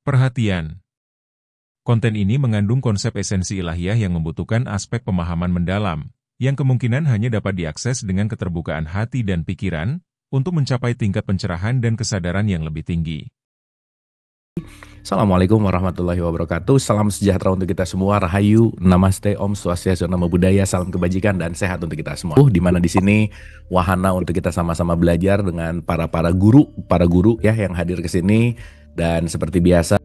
Perhatian. Konten ini mengandung konsep esensi ilahiyah yang membutuhkan aspek pemahaman mendalam, yang kemungkinan hanya dapat diakses dengan keterbukaan hati dan pikiran, untuk mencapai tingkat pencerahan dan kesadaran yang lebih tinggi. Assalamualaikum warahmatullahi wabarakatuh. Salam sejahtera untuk kita semua. Rahayu, namaste, om swastiastu, namo buddhaya, salam kebajikan dan sehat untuk kita semua. Di mana di sini wahana untuk kita sama-sama belajar dengan para guru ya yang hadir ke sini, dan seperti biasa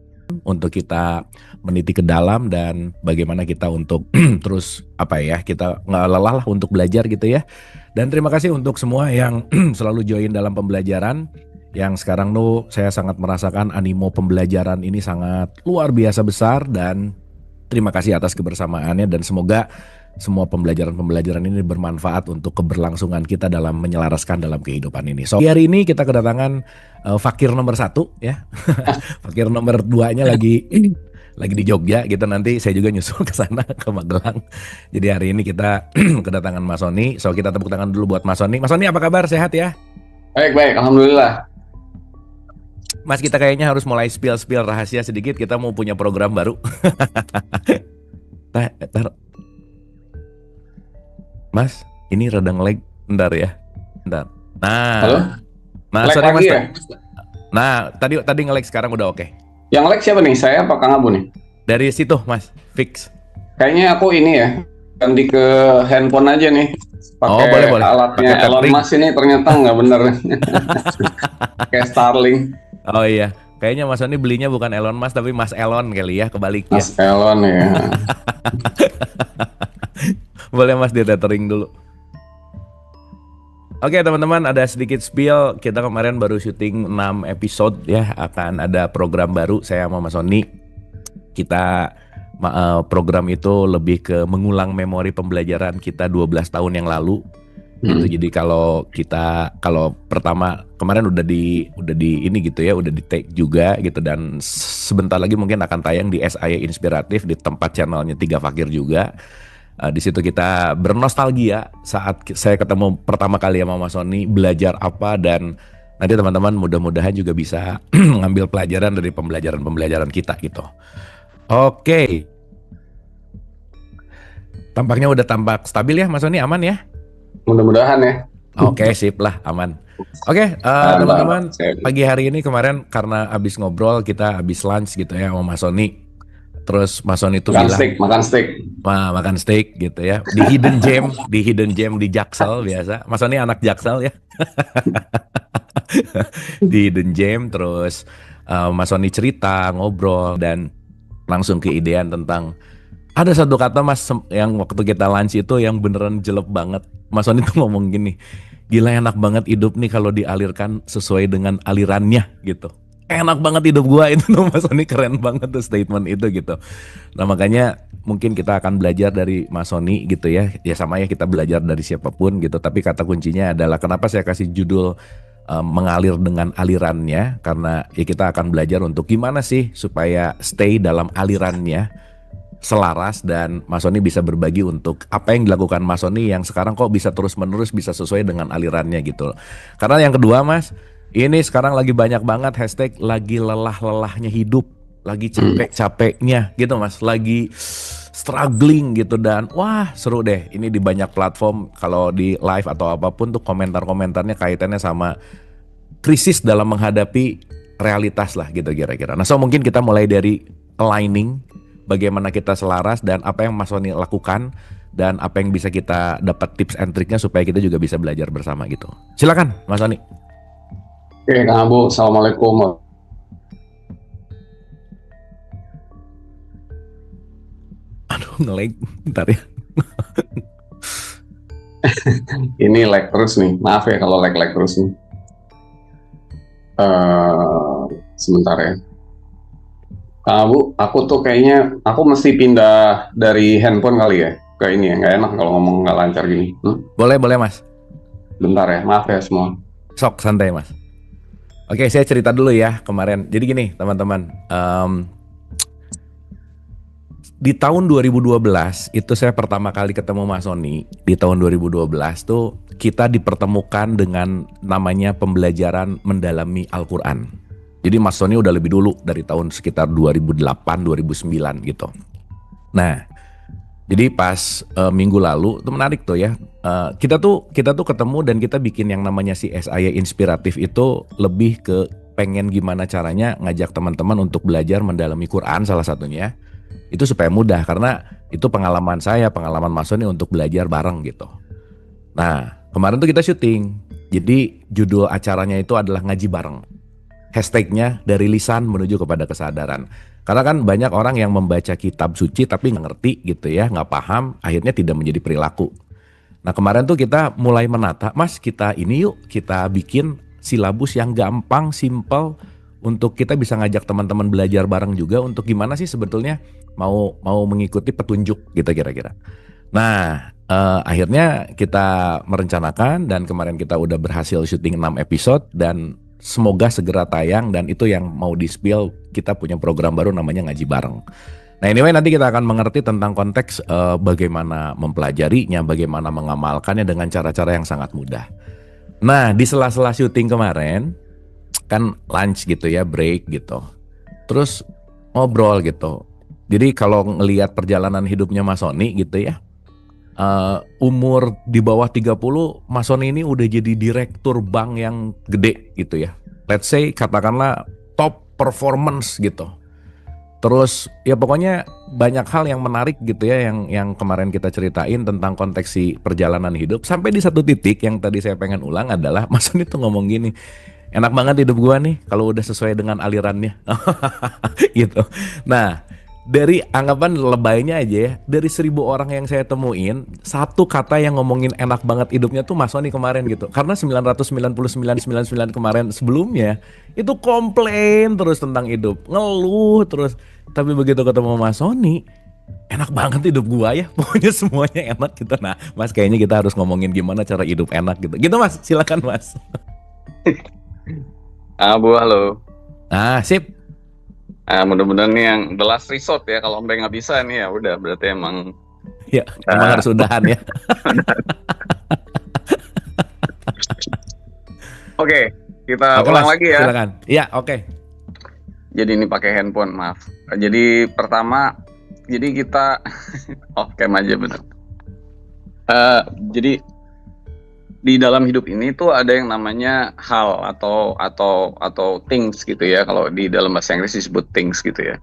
untuk kita meniti ke dalam dan bagaimana kita untuk terus kita nggak lelah lah untuk belajar gitu ya. Dan terima kasih untuk semua yang selalu join dalam pembelajaran. Yang sekarang tuh saya sangat merasakan animo pembelajaran ini sangat luar biasa besar, dan terima kasih atas kebersamaannya, dan semoga semua pembelajaran ini bermanfaat untuk keberlangsungan kita dalam menyelaraskan dalam kehidupan ini. So, hari ini kita kedatangan fakir nomor 1 ya. Fakir nomor 2-nya lagi di Jogja gitu, nanti saya juga nyusul ke sana ke Magelang. Jadi hari ini kita kedatangan Mas Sony. So, kita tepuk tangan dulu buat Mas Sony. Mas Sony, apa kabar? Sehat ya? Baik, alhamdulillah. Mas, kita kayaknya harus mulai spill rahasia sedikit. Kita mau punya program baru. Mas, ini rada nge-lag. Bentar ya. Bentar. Nah. Halo? Nah, lag sorry Mas. ya? Nah, tadi nge-lag, sekarang udah oke. Yang lag siapa nih? Saya apa Kang Abu nih? Dari situ, Mas. Fix. Kayaknya aku ini ya, ganti ke handphone aja nih. Pakai boleh. alatnya Pakai Elon Musk ini ternyata nggak bener. Kayak Starlink. Oh iya. Kayaknya Mas Sony belinya bukan Elon Musk tapi Mas Elon kali ya, kebaliknya. Mas Elon ya. Boleh Mas di-tethering dulu. Oke teman-teman, ada sedikit spill. Kita kemarin baru syuting 6 episode ya. Akan ada program baru saya sama Mas Sony. Kita program itu lebih ke mengulang memori pembelajaran kita 12 tahun yang lalu. Gitu. Jadi kalau pertama kemarin udah di ini gitu ya, udah di take juga gitu, dan sebentar lagi mungkin akan tayang di SIA Inspiratif di tempat channelnya Tiga Fakir juga. Di situ kita bernostalgia saat saya ketemu pertama kali sama Mas Sony, belajar apa, dan nanti teman-teman mudah-mudahan juga bisa ngambil pelajaran dari pembelajaran kita gitu. Oke. Tampaknya udah tampak stabil ya Mas Sony, aman ya? Mudah-mudahan ya. Oke, sip lah, aman. Oke, teman-teman, pagi hari ini kemarin karena abis ngobrol, kita abis lunch gitu ya sama Mas Sony. Terus Mas Sony itu bilang makan steak gitu ya, di Hidden Gem di Jaksel biasa. Mas Sony anak Jaksel ya. Di Hidden Gem, terus Mas Sony cerita, ngobrol, dan langsung keidean tentang ada satu kata Mas yang waktu kita lunch itu yang beneran jelek banget. Mas Sony tuh ngomong gini, gila enak banget hidup nih kalau dialirkan sesuai dengan alirannya gitu. Enak banget hidup gua itu tuh, Mas Sony keren banget tuh statement itu gitu. Nah makanya mungkin kita akan belajar dari Mas Sony gitu ya. Ya sama ya, kita belajar dari siapapun gitu. Tapi kata kuncinya adalah kenapa saya kasih judul mengalir dengan alirannya. Karena ya kita akan belajar untuk gimana sih supaya stay dalam alirannya, selaras, dan Mas Sony bisa berbagi untuk apa yang dilakukan Mas Sony yang sekarang kok bisa terus-menerus bisa sesuai dengan alirannya gitu. Karena yang kedua Mas, ini sekarang lagi banyak banget hashtag lagi lelah-lelahnya hidup, lagi capek-capeknya gitu Mas, lagi struggling gitu, dan wah seru deh ini di banyak platform kalau di live atau apapun tuh komentar-komentarnya kaitannya sama krisis dalam menghadapi realitas lah gitu kira-kira. Nah so mungkin kita mulai dari aligning, bagaimana kita selaras dan apa yang Mas Sony lakukan dan apa yang bisa kita dapat tips and triknya supaya kita juga bisa belajar bersama gitu. Silakan Mas Sony. Oke Kang Abu, assalamualaikum. Aduh nge-lag, bentar ya. Ini lag terus nih, maaf ya kalau lag terus nih. Sebentar ya. Kang Abu, aku tuh kayaknya aku mesti pindah dari handphone kali ya ke ini ya, nggak enak kalau ngomong nggak lancar gini. Boleh Mas. Bentar ya, maaf ya semua. Sok, santai Mas. Oke, saya cerita dulu ya kemarin. Jadi gini teman-teman, di tahun 2012 itu saya pertama kali ketemu Mas Sony. Di tahun 2012 tuh kita dipertemukan dengan namanya pembelajaran mendalami Al-Quran. Jadi Mas Sony udah lebih dulu dari tahun sekitar 2008-2009 gitu. Nah, jadi pas minggu lalu itu menarik tuh ya. Kita tuh ketemu dan kita bikin yang namanya si SIA Inspiratif itu lebih ke pengen gimana caranya ngajak teman-teman untuk belajar mendalami Quran salah satunya. Itu supaya mudah karena itu pengalaman saya, pengalaman Mas Sony untuk belajar bareng gitu. Nah, kemarin tuh kita syuting. Jadi judul acaranya itu adalah ngaji bareng. Hashtagnya dari lisan menuju kepada kesadaran. Karena kan banyak orang yang membaca kitab suci tapi nggak ngerti gitu ya, nggak paham, akhirnya tidak menjadi perilaku. Nah kemarin tuh kita mulai menata, Mas kita ini yuk kita bikin silabus yang gampang, simple, untuk kita bisa ngajak teman-teman belajar bareng juga untuk gimana sih sebetulnya mau mengikuti petunjuk gitu kira-kira. Nah akhirnya kita merencanakan dan kemarin kita udah berhasil syuting 6 episode dan semoga segera tayang dan itu yang mau di-spill kita punya program baru namanya ngaji bareng. Nah anyway nanti kita akan mengerti tentang konteks bagaimana mempelajarinya, bagaimana mengamalkannya dengan cara-cara yang sangat mudah. Nah di sela-sela syuting kemarin kan lunch gitu ya, break gitu. Terus ngobrol gitu. Jadi kalau ngelihat perjalanan hidupnya Mas Sony gitu ya, umur di bawah 30 Mas Sony ini udah jadi direktur bank yang gede gitu ya. Let's say katakanlah top performance gitu. Terus ya pokoknya banyak hal yang menarik gitu ya yang kemarin kita ceritain tentang konteks si perjalanan hidup. Sampai di satu titik yang tadi saya pengen ulang adalah Mas Sony tuh ngomong gini, enak banget hidup gua nih kalau udah sesuai dengan alirannya gitu. Nah dari anggapan lebaynya aja ya, dari 1000 orang yang saya temuin, satu kata yang ngomongin enak banget hidupnya tuh Mas Sony kemarin gitu. Karena 999 kemarin sebelumnya itu komplain terus tentang hidup, ngeluh terus. Tapi begitu ketemu Mas Sony, enak banget hidup gua ya, pokoknya semuanya enak gitu. Nah, Mas kayaknya kita harus ngomongin gimana cara hidup enak gitu. Gitu Mas, silakan Mas. Bu, halo. Ah, sip. Mudah-mudahan nih yang the last resort ya. Kalau sampai nggak bisa nih ya udah berarti emang Ya, emang harus udahan ya. Oke, kita ulang Mas, lagi ya. Silakan. Iya, oke. Jadi ini pakai handphone, maaf. Jadi pertama, jadi kita off cam aja bener. Jadi di dalam hidup ini tuh ada yang namanya hal atau things gitu ya. Kalau di dalam bahasa Inggris disebut things gitu ya.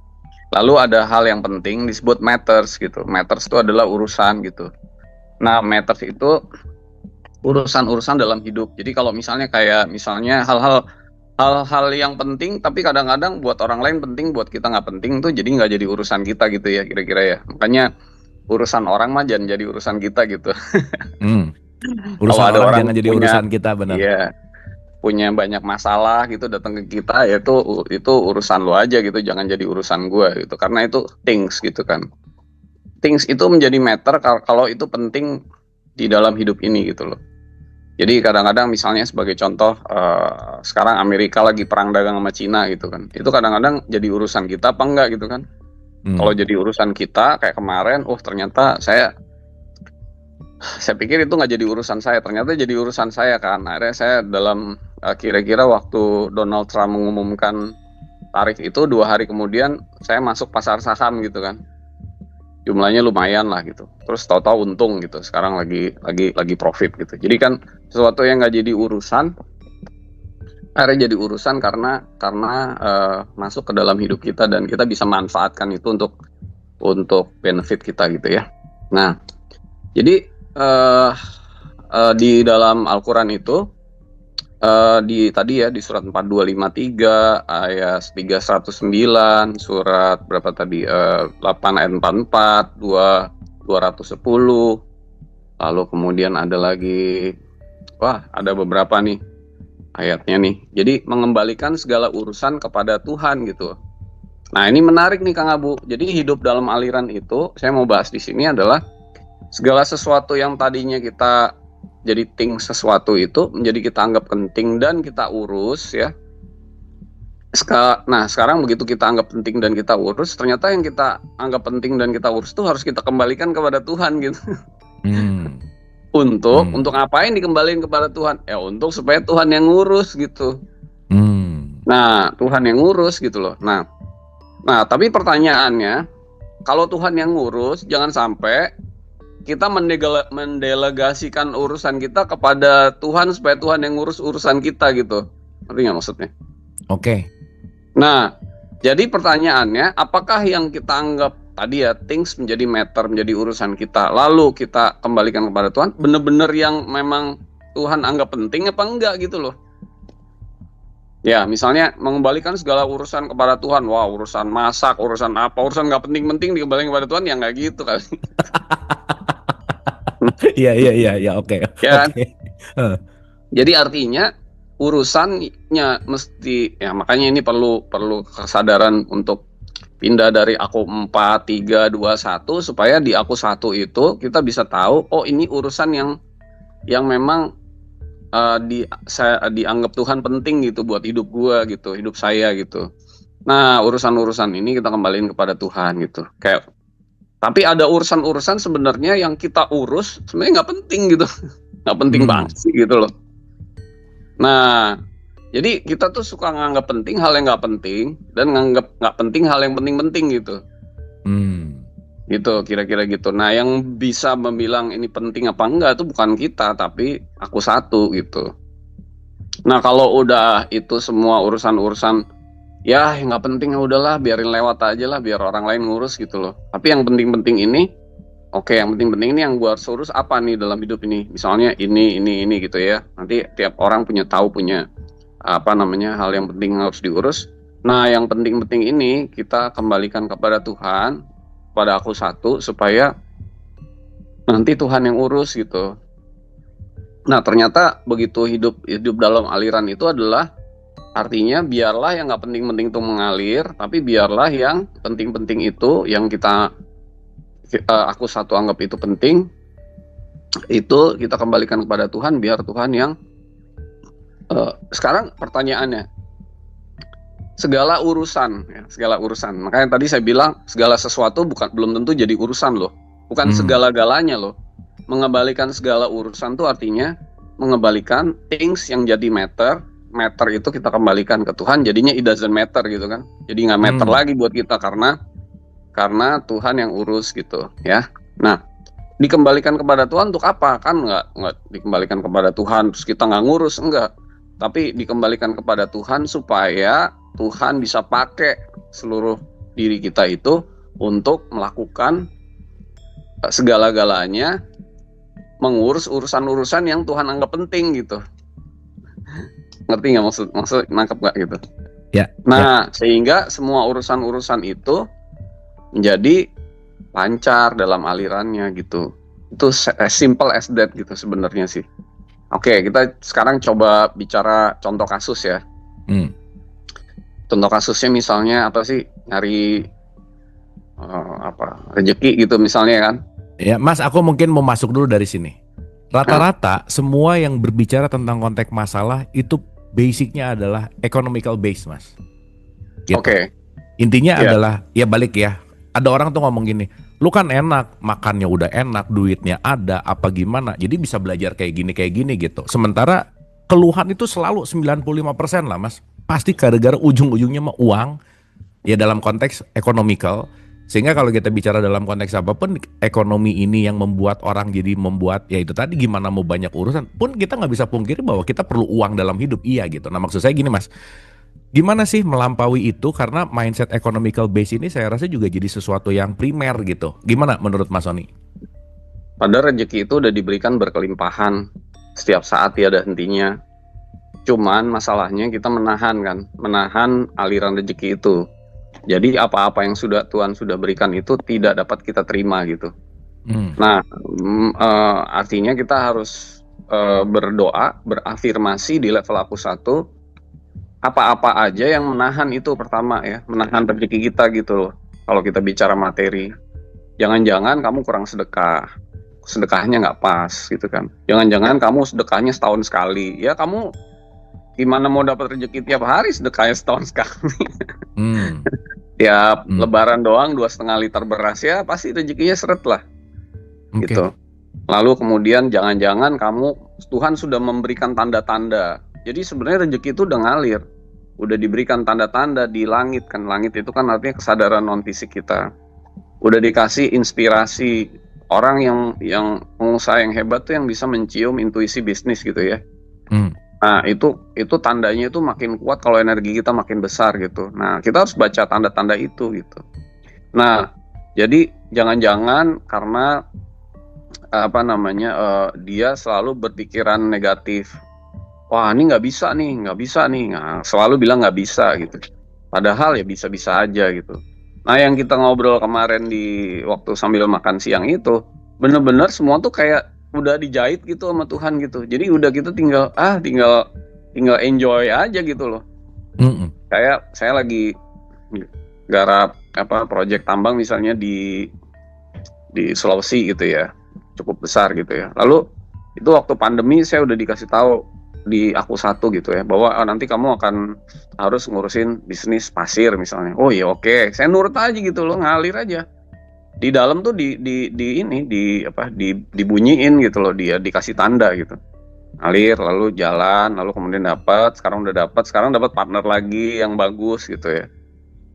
Lalu ada hal yang penting disebut matters gitu. Matters itu adalah urusan gitu. Nah, matters itu urusan-urusan dalam hidup. Jadi kalau misalnya hal-hal yang penting tapi kadang-kadang buat orang lain penting, buat kita nggak penting tuh jadi nggak jadi urusan kita gitu ya kira-kira ya. Makanya urusan orang mah jangan jadi urusan kita gitu. Urusan kalau ada orang jangan jadi urusan kita, benar. Iya, punya banyak masalah gitu datang ke kita ya itu urusan lo aja gitu, jangan jadi urusan gue gitu. Karena itu things gitu kan. Things itu menjadi matter kalau itu penting di dalam hidup ini gitu loh. Jadi kadang-kadang misalnya sebagai contoh sekarang Amerika lagi perang dagang sama Cina gitu kan. Itu kadang-kadang jadi urusan kita apa enggak gitu kan. Kalau jadi urusan kita kayak kemarin, ternyata saya pikir itu nggak jadi urusan saya, ternyata jadi urusan saya kan. Akhirnya saya dalam kira-kira waktu Donald Trump mengumumkan tarif itu 2 hari kemudian saya masuk pasar saham gitu kan. Jumlahnya lumayan lah gitu. Terus tahu-tahu untung gitu. Sekarang lagi profit gitu. Jadi kan sesuatu yang nggak jadi urusan akhirnya jadi urusan karena masuk ke dalam hidup kita dan kita bisa manfaatkan itu untuk benefit kita gitu ya. Nah, jadi di dalam Al-Quran itu tadi ya di surat 4253 ayat 309, surat berapa tadi 8 ayat 44, 210, lalu kemudian ada lagi ada beberapa nih ayatnya nih. Jadi mengembalikan segala urusan kepada Tuhan gitu. Nah, ini menarik nih Kang Abu. Jadi hidup dalam aliran itu saya mau bahas di sini adalah segala sesuatu yang tadinya kita jadi sesuatu itu menjadi kita anggap penting dan kita urus ya. Nah sekarang begitu kita anggap penting dan kita urus, ternyata yang kita anggap penting dan kita urus itu harus kita kembalikan kepada Tuhan gitu. Untuk ngapain dikembalikan kepada Tuhan? Ya untuk supaya Tuhan yang ngurus gitu. Nah, Tuhan yang ngurus gitu loh. Nah, tapi pertanyaannya, kalau Tuhan yang ngurus, jangan sampai kita mendelegasikan urusan kita kepada Tuhan supaya Tuhan yang ngurus urusan kita gitu. Ngerti nggak maksudnya? Oke. Nah, jadi pertanyaannya, apakah yang kita anggap tadi ya things menjadi matter, menjadi urusan kita, lalu kita kembalikan kepada Tuhan, benar-benar yang memang Tuhan anggap penting apa enggak gitu loh? Ya, misalnya mengembalikan segala urusan kepada Tuhan. Wah, urusan masak, urusan apa, urusan nggak penting-penting dikembalikan kepada Tuhan, ya nggak gitu kali. Iya, oke. Ya kan? Oke. Jadi artinya urusannya mesti, ya makanya ini perlu kesadaran untuk pindah dari aku 4, 3, 2, 1 supaya di aku 1 itu kita bisa tahu, oh ini urusan yang memang saya dianggap Tuhan penting gitu buat hidup gua gitu, hidup saya gitu. Nah, urusan-urusan ini kita kembaliin kepada Tuhan gitu. Kayak, tapi ada urusan-urusan sebenarnya yang kita urus sebenarnya nggak penting gitu, nggak penting banget sih gitu loh. Nah, jadi kita tuh suka nganggap penting hal yang nggak penting dan nganggap nggak penting hal yang penting-penting gitu. Gitu, kira-kira gitu. Nah, yang bisa membilang ini penting apa enggak itu bukan kita, tapi aku 1 gitu. Nah, kalau udah itu semua urusan-urusan ya yang nggak penting, ya udahlah biarin lewat aja lah, biar orang lain ngurus gitu loh. Tapi yang penting-penting ini, oke, yang penting-penting ini yang gua harus urus apa nih dalam hidup ini? Misalnya ini gitu ya. Nanti tiap orang punya apa namanya, hal yang penting harus diurus. Nah, yang penting-penting ini kita kembalikan kepada Tuhan, pada aku 1 supaya nanti Tuhan yang urus gitu. Nah, ternyata begitu hidup dalam aliran itu adalah artinya biarlah yang nggak penting-penting itu mengalir, tapi biarlah yang penting-penting itu yang aku 1 anggap itu penting, itu kita kembalikan kepada Tuhan, biar Tuhan yang sekarang pertanyaannya, segala urusan. Makanya tadi saya bilang segala sesuatu belum tentu jadi urusan loh. Bukan segala-galanya loh. Mengembalikan segala urusan itu artinya mengembalikan things yang jadi matter itu kita kembalikan ke Tuhan, jadinya it doesn't matter gitu kan. Jadi nggak matter lagi buat kita karena Tuhan yang urus gitu ya. Nah, dikembalikan kepada Tuhan untuk apa? Kan nggak dikembalikan kepada Tuhan terus kita nggak ngurus, enggak. Tapi dikembalikan kepada Tuhan supaya Tuhan bisa pakai seluruh diri kita itu untuk melakukan segala-galanya, mengurus urusan-urusan yang Tuhan anggap penting gitu. Ngerti nggak maksud nangkep nggak gitu? Ya. Nah, sehingga semua urusan-urusan itu menjadi lancar dalam alirannya gitu. Itu as simple as that gitu sebenarnya sih. Oke, kita sekarang coba bicara contoh kasus ya. Contoh kasusnya misalnya apa sih, nyari rezeki gitu misalnya kan. Ya, Mas, aku mungkin mau masuk dulu dari sini. Rata-rata semua yang berbicara tentang konteks masalah itu basicnya adalah economical base, Mas. Gitu. Oke. Intinya adalah ya balik ya. Ada orang tuh ngomong gini, lu kan enak, makannya udah enak, duitnya ada, apa gimana, jadi bisa belajar kayak gini gitu. Sementara keluhan itu selalu 95% lah, Mas. Pasti gara-gara ujung-ujungnya mah uang, ya dalam konteks economical. Sehingga kalau kita bicara dalam konteks apapun, ekonomi ini yang membuat orang jadi membuat, ya itu tadi gimana mau banyak urusan, pun kita nggak bisa pungkiri bahwa kita perlu uang dalam hidup, iya gitu. Nah, maksud saya gini, Mas, gimana sih melampaui itu, karena mindset economical base ini saya rasa juga jadi sesuatu yang primer gitu. Gimana menurut Mas Sony? Padahal rezeki itu udah diberikan berkelimpahan, setiap saat tiada hentinya. Cuman masalahnya kita menahan aliran rezeki itu. Jadi apa-apa yang Tuhan sudah berikan itu tidak dapat kita terima gitu. Nah, artinya kita harus berdoa, berafirmasi di level aku 1. Apa-apa aja yang menahan itu, pertama ya, menahan rezeki kita gitu loh. Kalau kita bicara materi, jangan-jangan kamu kurang sedekahnya nggak pas gitu kan. Jangan-jangan kamu sedekahnya setahun sekali. Ya kamu gimana mau dapat rezeki tiap hari, sedekahnya setahun sekali. Tiap lebaran doang 2,5 liter beras, ya pasti rezekinya seret lah. Gitu. Lalu kemudian jangan-jangan Tuhan sudah memberikan tanda-tanda. Jadi sebenarnya rezeki itu udah ngalir. udah diberikan tanda-tanda di langit kan. Langit itu kan artinya kesadaran non fisik kita. Udah dikasih inspirasi. Orang yang pengusaha yang hebat tuh yang bisa mencium intuisi bisnis gitu ya. Nah, itu tandanya itu makin kuat kalau energi kita makin besar gitu. Nah, kita harus baca tanda-tanda itu gitu. Nah, jadi jangan-jangan karena dia selalu berpikiran negatif. Wah, ini nggak bisa nih. Nah, selalu bilang nggak bisa gitu. Padahal ya bisa-bisa aja gitu. Nah, yang kita ngobrol kemarin di waktu sambil makan siang itu, bener-bener semua tuh kayak udah dijahit gitu sama Tuhan gitu. Jadi udah kita tinggal enjoy aja gitu loh. Kayak saya lagi garap proyek tambang misalnya di Sulawesi gitu ya, cukup besar gitu ya. Lalu itu waktu pandemi saya udah dikasih tahu di aku satu gitu ya, bahwa nanti kamu akan harus ngurusin bisnis pasir misalnya. Oh iya oke, saya nurut aja gitu loh, ngalir aja. Di dalam tuh dibunyiin gitu loh, dia dikasih tanda gitu. Ngalir, lalu jalan, lalu kemudian sekarang dapat partner lagi yang bagus gitu ya.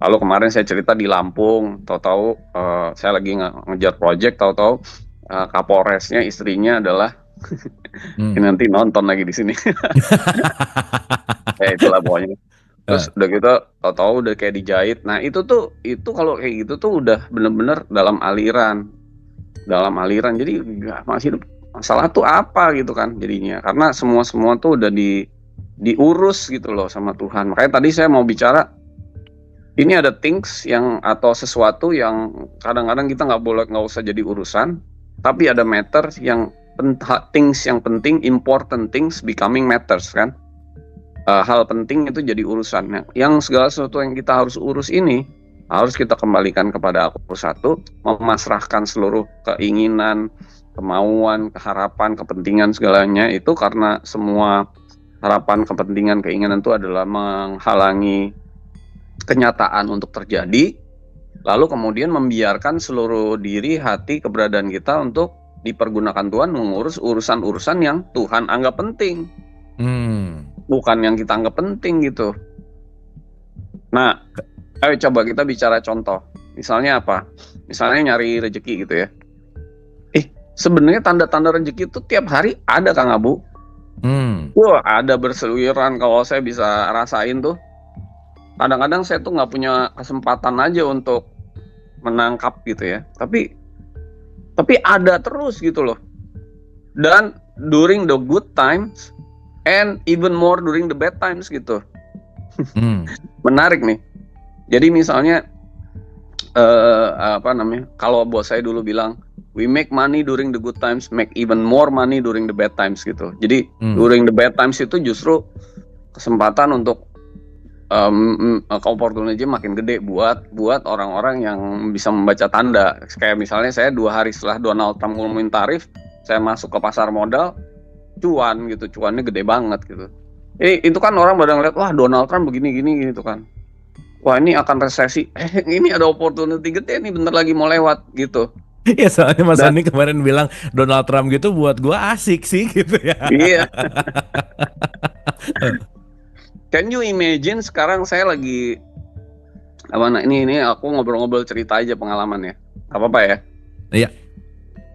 Lalu kemarin saya cerita di Lampung, tahu-tahu saya lagi ngejar project, tahu-tahu Kapolresnya istrinya adalah ini nanti nonton lagi di sini. Itulah pokoknya. Terus udah gitu tahu-tahu udah kayak dijahit. Nah, itu kalau kayak gitu tuh udah bener-bener dalam aliran. Jadi masih masalah tuh apa gitu kan jadinya. Karena semua tuh udah diurus gitu loh sama Tuhan. Makanya tadi saya mau bicara, ini ada things atau sesuatu yang kadang-kadang kita nggak usah jadi urusan, tapi ada matter yang things yang penting, important things becoming matters kan. Hal penting itu jadi urusan. Nah, yang segala sesuatu yang kita harus urus ini harus kita kembalikan kepada aku satu, memasrahkan seluruh keinginan, kemauan, keharapan, kepentingan segalanya itu, karena semua harapan, kepentingan, keinginan itu adalah menghalangi kenyataan untuk terjadi. Lalu kemudian membiarkan seluruh diri, hati, keberadaan kita untuk dipergunakan Tuhan mengurus urusan-urusan yang Tuhan anggap penting, bukan yang kita anggap penting gitu. Nah, ayo coba kita bicara contoh. Misalnya apa? Misalnya nyari rezeki gitu ya. Sebenarnya tanda-tanda rezeki itu tiap hari ada, Kang Abu. Wah, ada berseliweran, kalau saya bisa rasain tuh. Kadang-kadang saya tuh nggak punya kesempatan aja untuk menangkap gitu ya. Tapi ada terus gitu loh. Dan during the good times and even more during the bad times gitu. Menarik nih. Jadi misalnya kalau bos saya dulu bilang, we make money during the good times, make even more money during the bad times gitu. Jadi during the bad times itu justru kesempatan untuk opportunity makin gede buat orang-orang yang bisa membaca tanda. Kayak misalnya saya 2 hari setelah Donald Trump ngumumin tarif, saya masuk ke pasar modal, cuannya gede banget gitu. Itu kan orang pada ngeliat, wah Donald Trump begini gitu kan. Wah ini akan resesi, ini ada opportunity gede nih, bentar lagi mau lewat gitu. Ya soalnya Mas Sandi kemarin bilang Donald Trump gitu buat gua asik sih gitu ya. Iya. Can you imagine sekarang saya lagi ini aku ngobrol-ngobrol cerita aja pengalaman ya, gak apa-apa ya? Iya.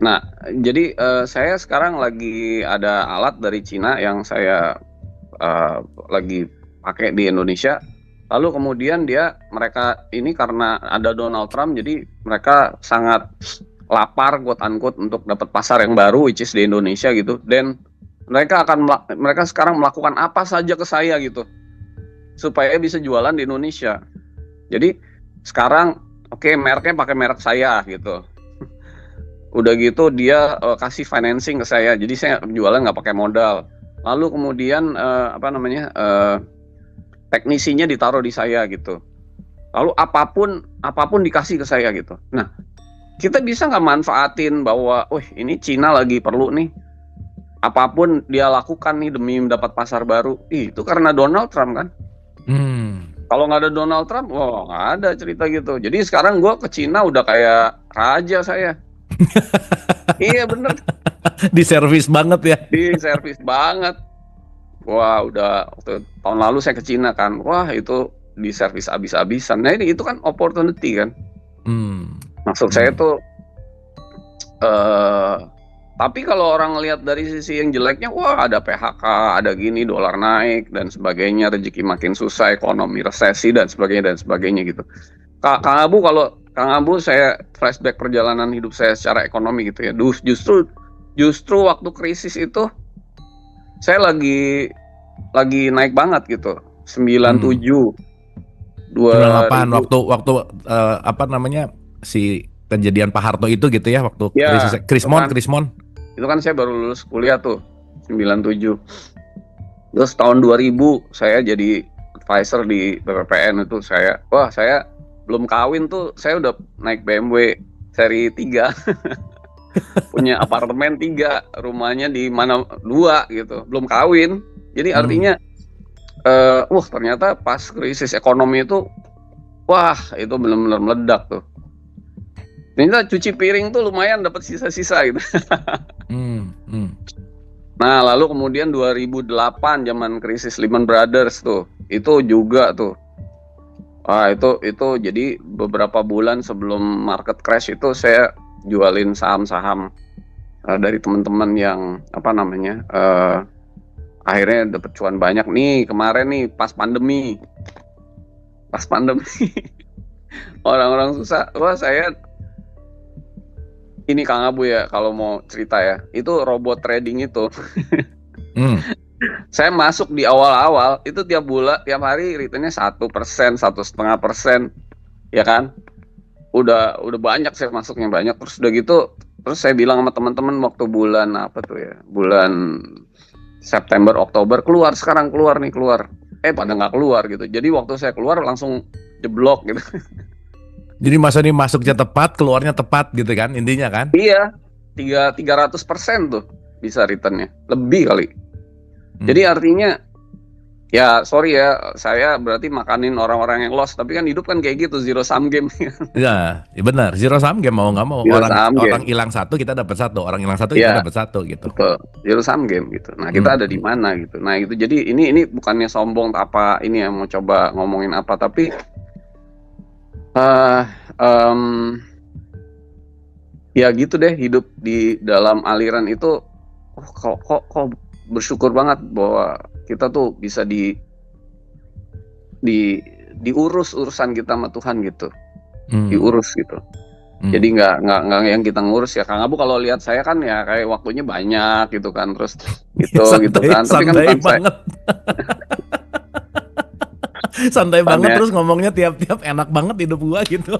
Nah, jadi saya sekarang lagi ada alat dari Cina yang saya lagi pakai di Indonesia. Lalu kemudian mereka ini karena ada Donald Trump, jadi mereka sangat lapar quote unquote untuk dapat pasar yang baru, which is di Indonesia gitu. Dan mereka sekarang melakukan apa saja ke saya gitu supaya bisa jualan di Indonesia. Jadi sekarang mereknya pakai merek saya gitu. Udah gitu dia kasih financing ke saya, jadi saya jualan nggak pakai modal. Lalu kemudian teknisinya ditaruh di saya gitu. Lalu apapun dikasih ke saya gitu. Nah, kita bisa nggak manfaatin bahwa, ini Cina lagi perlu nih, apapun dia lakukan nih demi mendapat pasar baru. Itu karena Donald Trump kan. Kalau nggak ada Donald Trump, nggak ada cerita gitu. Jadi sekarang gue ke Cina udah kayak raja saya. Iya bener. Diservis banget ya. Diservis banget. wah udah waktu tahun lalu saya ke Cina kan, wah itu di servis abis-abisan. Nah ini itu kan opportunity kan. Maksud saya tuh tapi kalau orang lihat dari sisi yang jeleknya, wah ada PHK, ada gini, dolar naik dan sebagainya, rezeki makin susah, ekonomi resesi dan sebagainya gitu. Kang Abu, kalau Kang Abu, saya flashback perjalanan hidup saya secara ekonomi gitu ya. Justru waktu krisis itu saya lagi naik banget gitu. 97 98 waktu apa namanya si kejadian Pak Harto itu gitu ya, waktu ya, krisis Krismon. Itu kan saya baru lulus kuliah tuh 97. Terus tahun 2000 saya jadi advisor di BPPN itu. Saya belum kawin tuh saya udah naik BMW seri 3. Punya apartemen 3, rumahnya di mana 2 gitu. Belum kawin. Jadi artinya ternyata pas krisis ekonomi itu itu benar-benar meledak tuh. Ternyata cuci piring tuh lumayan dapat sisa-sisa gitu. Nah, lalu kemudian 2008 zaman krisis Lehman Brothers tuh. Itu juga tuh. Itu jadi beberapa bulan sebelum market crash itu saya jualin saham-saham dari teman-teman yang akhirnya dapat cuan banyak nih kemarin nih pas pandemi. Orang-orang susah. Wah, saya ini Kang Abu ya, kalau mau cerita ya, itu robot trading itu. Saya masuk di awal-awal, itu tiap hari returnnya 1%, 1,5%, ya kan? Udah banyak saya masuknya banyak, terus udah gitu, terus saya bilang sama teman-teman waktu bulan bulan September, Oktober, keluar. Pada nggak keluar gitu. Jadi waktu saya keluar langsung jeblok gitu. Jadi Mas Sony masuknya tepat, keluarnya tepat gitu kan intinya kan? Iya, 300% tuh bisa returnnya, lebih kali. Jadi artinya, ya sorry ya, saya berarti makanin orang-orang yang lost, tapi kan hidup kan kayak gitu, zero sum game. Ya benar, zero sum game mau nggak mau. Orang hilang satu kita dapat satu, orang hilang satu kita dapat satu gitu. Betul, zero sum game gitu. Nah kita ada di mana gitu. Nah itu jadi ini bukannya sombong apa ini ya mau coba ngomongin apa, tapi ya gitu deh, hidup di dalam aliran itu kok bersyukur banget bahwa kita tuh bisa diurus urusan kita sama Tuhan gitu. Diurus gitu. Jadi nggak yang kita ngurus ya. Kang Abu kalau lihat saya kan ya kayak waktunya banyak gitu kan, terus gitu kan. Tapi kan bukan banget. Santai banget terus ngomongnya tiap-tiap enak banget hidup gua gitu.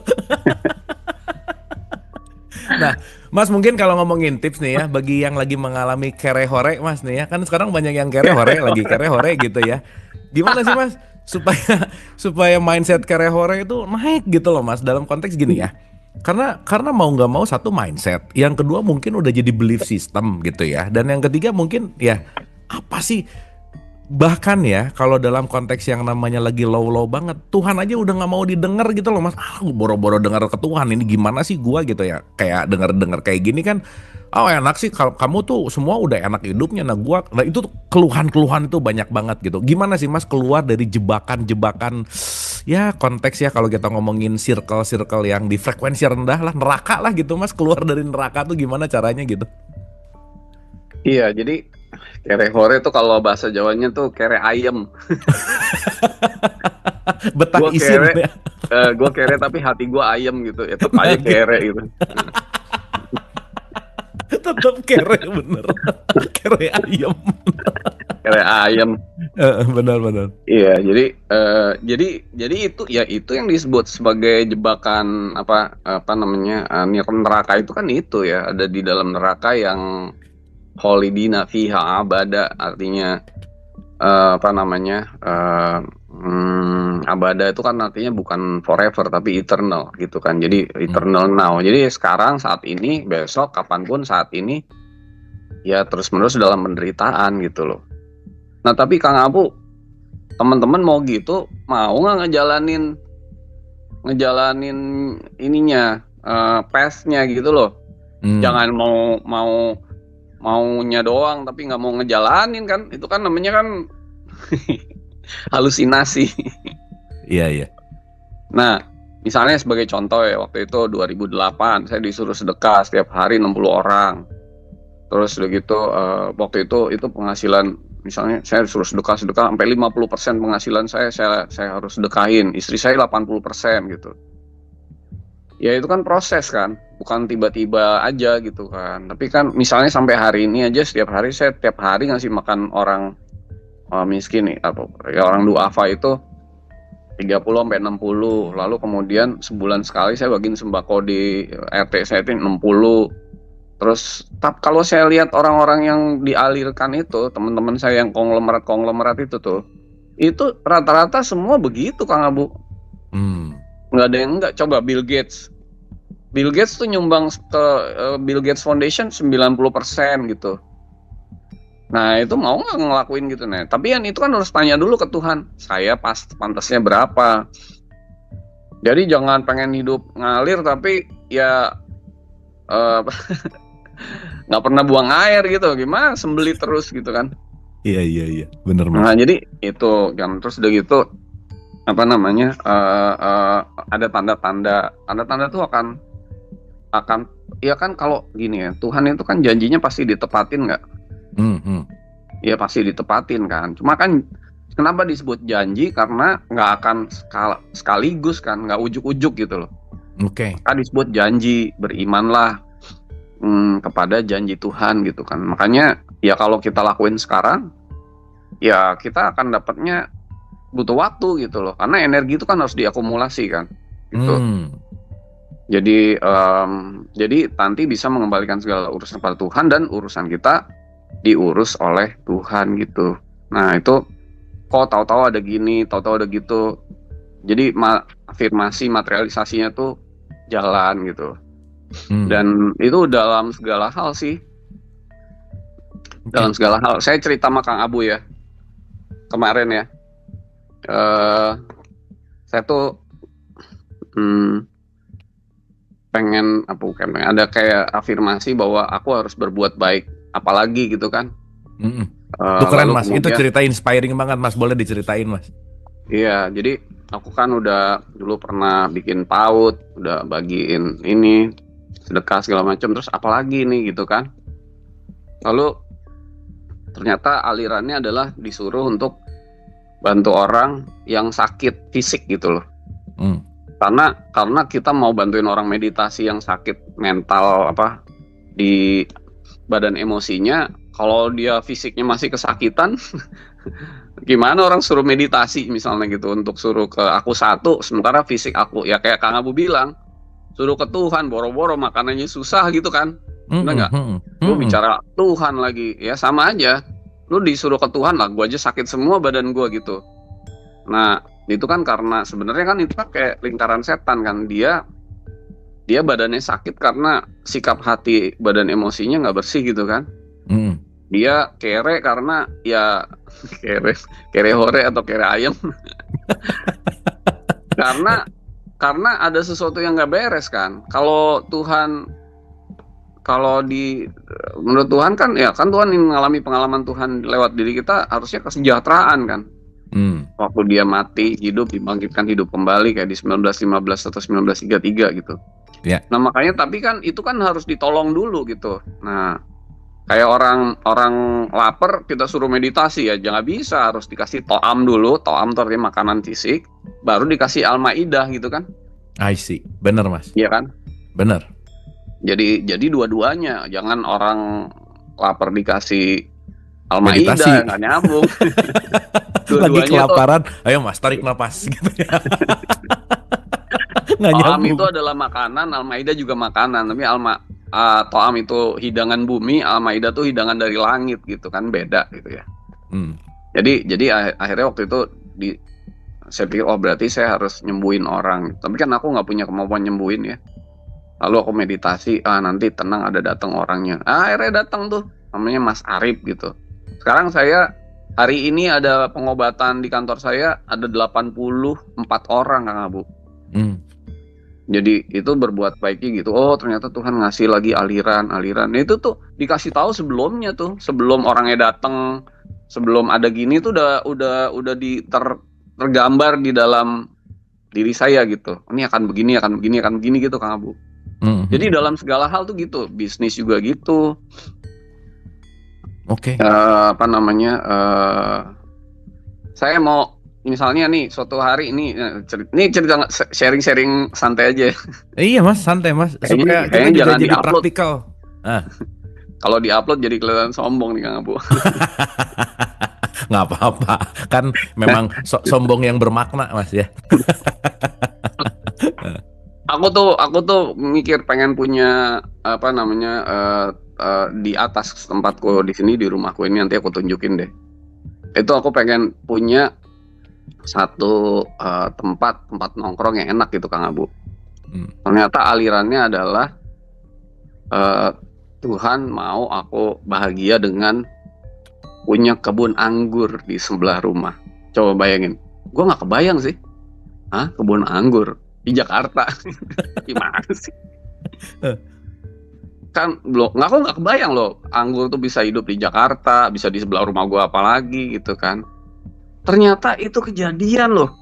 Nah, Mas mungkin kalau ngomongin tips nih ya bagi yang lagi mengalami kere hore Mas nih ya, kan sekarang banyak yang kere hore gitu ya. Gimana sih Mas supaya mindset kere hore itu naik gitu loh Mas, dalam konteks gini ya. Karena mau nggak mau satu mindset, yang kedua mungkin udah jadi belief system gitu ya, dan yang ketiga mungkin ya apa sih, bahkan ya kalau dalam konteks yang namanya lagi low banget, Tuhan aja udah nggak mau didengar gitu loh Mas. Boro-boro dengar ke Tuhan, ini gimana sih gua gitu ya, kayak denger kayak gini kan, enak sih kalau kamu tuh semua udah enak hidupnya. Nah itu keluhan itu banyak banget gitu. Gimana sih Mas keluar dari jebakan ya konteks ya, kalau kita ngomongin circle yang di frekuensi rendah lah, neraka lah gitu Mas, keluar dari neraka tuh gimana caranya gitu? Iya, jadi kere hore tuh kalau bahasa Jawanya tuh kere ayam. Betah isin ya. Gue kere tapi hati gue ayam gitu. Ya tetap aja kere gitu. Tetap kere bener. Kere ayam. Kere ayam. Benar. Iya, jadi itu yang disebut sebagai jebakan neraka itu kan itu ya, ada di dalam neraka yang kholidina fiha abada, artinya abada itu kan artinya bukan forever tapi eternal gitu kan. Jadi eternal now. Jadi sekarang, saat ini, besok, kapanpun saat ini ya terus-menerus dalam penderitaan gitu loh. Nah tapi Kang Abu, teman-teman mau gitu, mau nggak ngejalanin ininya, path-nya gitu loh. Jangan maunya doang tapi nggak mau ngejalanin kan, itu kan namanya kan halusinasi. Iya, iya. Nah, misalnya sebagai contoh ya, waktu itu 2008 saya disuruh sedekah setiap hari 60 orang. Terus udah gitu waktu itu penghasilan, misalnya saya disuruh sedekah sampai 50% penghasilan saya harus sedekahin. Istri saya 80% gitu. Ya itu kan proses kan, bukan tiba-tiba aja gitu kan. Tapi kan misalnya sampai hari ini aja saya tiap hari ngasih makan orang miskin nih, atau ya orang duafa itu 30 sampai 60. Lalu kemudian sebulan sekali saya bagiin sembako di RT saya itu 60. Terus kalau saya lihat orang-orang yang dialirkan itu, teman-teman saya yang konglomerat itu rata-rata semua begitu Kang Abu. Nggak ada yang enggak. Coba Bill Gates tuh nyumbang ke Bill Gates Foundation 90% gitu. Nah itu mau nggak ngelakuin gitu nih? Tapi itu kan harus tanya dulu ke Tuhan. Saya pantasnya berapa? Jadi jangan pengen hidup ngalir tapi ya nggak pernah buang air gitu. Gimana? Sembeli terus gitu kan? Iya, bener Mas. Nah jadi itu kan, terus udah gitu apa namanya? Ada tanda-tanda tuh akan ya kan, kalau gini ya, Tuhan itu kan janjinya pasti ditepatin nggak? Ya pasti ditepatin kan. Cuma kan kenapa disebut janji? Karena nggak akan sekaligus kan, nggak ujuk-ujuk gitu loh. Oke. Kan disebut janji, berimanlah kepada janji Tuhan gitu kan. Makanya ya kalau kita lakuin sekarang, ya kita akan dapatnya butuh waktu gitu loh. Karena energi itu kan harus diakumulasi kan, gitu. Jadi nanti bisa mengembalikan segala urusan pada Tuhan dan urusan kita diurus oleh Tuhan gitu. Nah itu kok tahu-tahu ada gini, tahu-tahu ada gitu. Jadi afirmasi materialisasinya tuh jalan gitu. Dan itu dalam segala hal sih. Dalam segala hal. Saya cerita sama Kang Abu ya kemarin ya. Saya tuh pengen ada kayak afirmasi bahwa aku harus berbuat baik, apalagi gitu kan. Itu keren Mas, itu cerita inspiring banget Mas, boleh diceritain Mas? Iya, jadi aku kan udah dulu pernah bikin PAUD, udah bagiin ini sedekah segala macam, terus apalagi nih gitu kan. Lalu ternyata alirannya adalah disuruh untuk bantu orang yang sakit fisik gitu loh. Karena kita mau bantuin orang meditasi yang sakit mental di badan emosinya, kalau dia fisiknya masih kesakitan gimana orang suruh meditasi misalnya gitu, untuk suruh ke aku satu, sementara fisik aku ya kayak Kang Abu bilang, suruh ke Tuhan boro-boro makanannya susah gitu kan. Bener nggak? Lu bicara Tuhan lagi, ya sama aja, lu disuruh ke Tuhan lah, gua aja sakit semua badan gua gitu. Nah itu kan karena sebenarnya kan itu kan kayak lingkaran setan kan, dia badannya sakit karena sikap hati badan emosinya nggak bersih gitu kan. Dia kere karena ya kere hore atau kere ayam karena ada sesuatu yang nggak beres kan. Menurut Tuhan kan, ya kan Tuhan mengalami pengalaman Tuhan lewat diri kita, harusnya kesejahteraan kan. Waktu dia mati, hidup, dibangkitkan hidup kembali kayak di 1915 atau 1933 gitu. Nah makanya, tapi kan itu kan harus ditolong dulu gitu. Nah kayak orang lapar kita suruh meditasi ya jangan bisa, harus dikasih to'am dulu. To'am itu artinya makanan fisik, baru dikasih Al-Maidah gitu kan. I see, bener Mas. Iya kan? Bener. Jadi dua-duanya, jangan orang lapar dikasih Al-Maidah, nggak nyambung. Lagi kelaparan, ayo Mas tarik napas gitu ya. To'am itu adalah makanan, Al-Maidah juga makanan, tapi To'am itu hidangan bumi, Al-Maidah tuh hidangan dari langit gitu kan, beda gitu ya. Jadi akhirnya waktu itu saya pikir berarti saya harus nyembuhin orang, tapi kan aku nggak punya kemampuan nyembuhin ya. Lalu aku meditasi, nanti tenang ada datang orangnya. Akhirnya datang tuh, namanya Mas Arif gitu. Sekarang saya hari ini ada pengobatan di kantor saya, ada 84 orang Kang Abu. Jadi itu berbuat baiknya gitu. Oh ternyata Tuhan ngasih lagi aliran. Itu tuh dikasih tahu sebelumnya tuh, sebelum orangnya datang. sebelum ada gini tuh udah tergambar di dalam diri saya gitu. Ini akan begini, akan begini, akan begini gitu Kang Abu. Jadi dalam segala hal tuh gitu, bisnis juga gitu. Oke. Apa namanya? Saya mau misalnya nih suatu hari ini cerita sharing-sharing santai aja. Iya Mas, santai Mas. Supaya kita juga jangan jadi di-upload. praktikal. Kalau di-upload jadi kelihatan sombong nih Kang Abu. Nggak apa-apa, kan memang sombong yang bermakna Mas ya. Aku tuh mikir pengen punya apa namanya di atas tempatku di sini di rumahku ini, nanti aku tunjukin deh. Itu aku pengen punya satu tempat nongkrong yang enak gitu Kang Abu. Ternyata alirannya adalah Tuhan mau aku bahagia dengan punya kebun anggur di sebelah rumah. Coba bayangin, gue nggak kebayang sih, kebun anggur di Jakarta. Gimana sih? Kan aku nggak kebayang loh, anggur tuh bisa hidup di Jakarta, bisa di sebelah rumah gue apalagi gitu kan. Ternyata itu kejadian loh.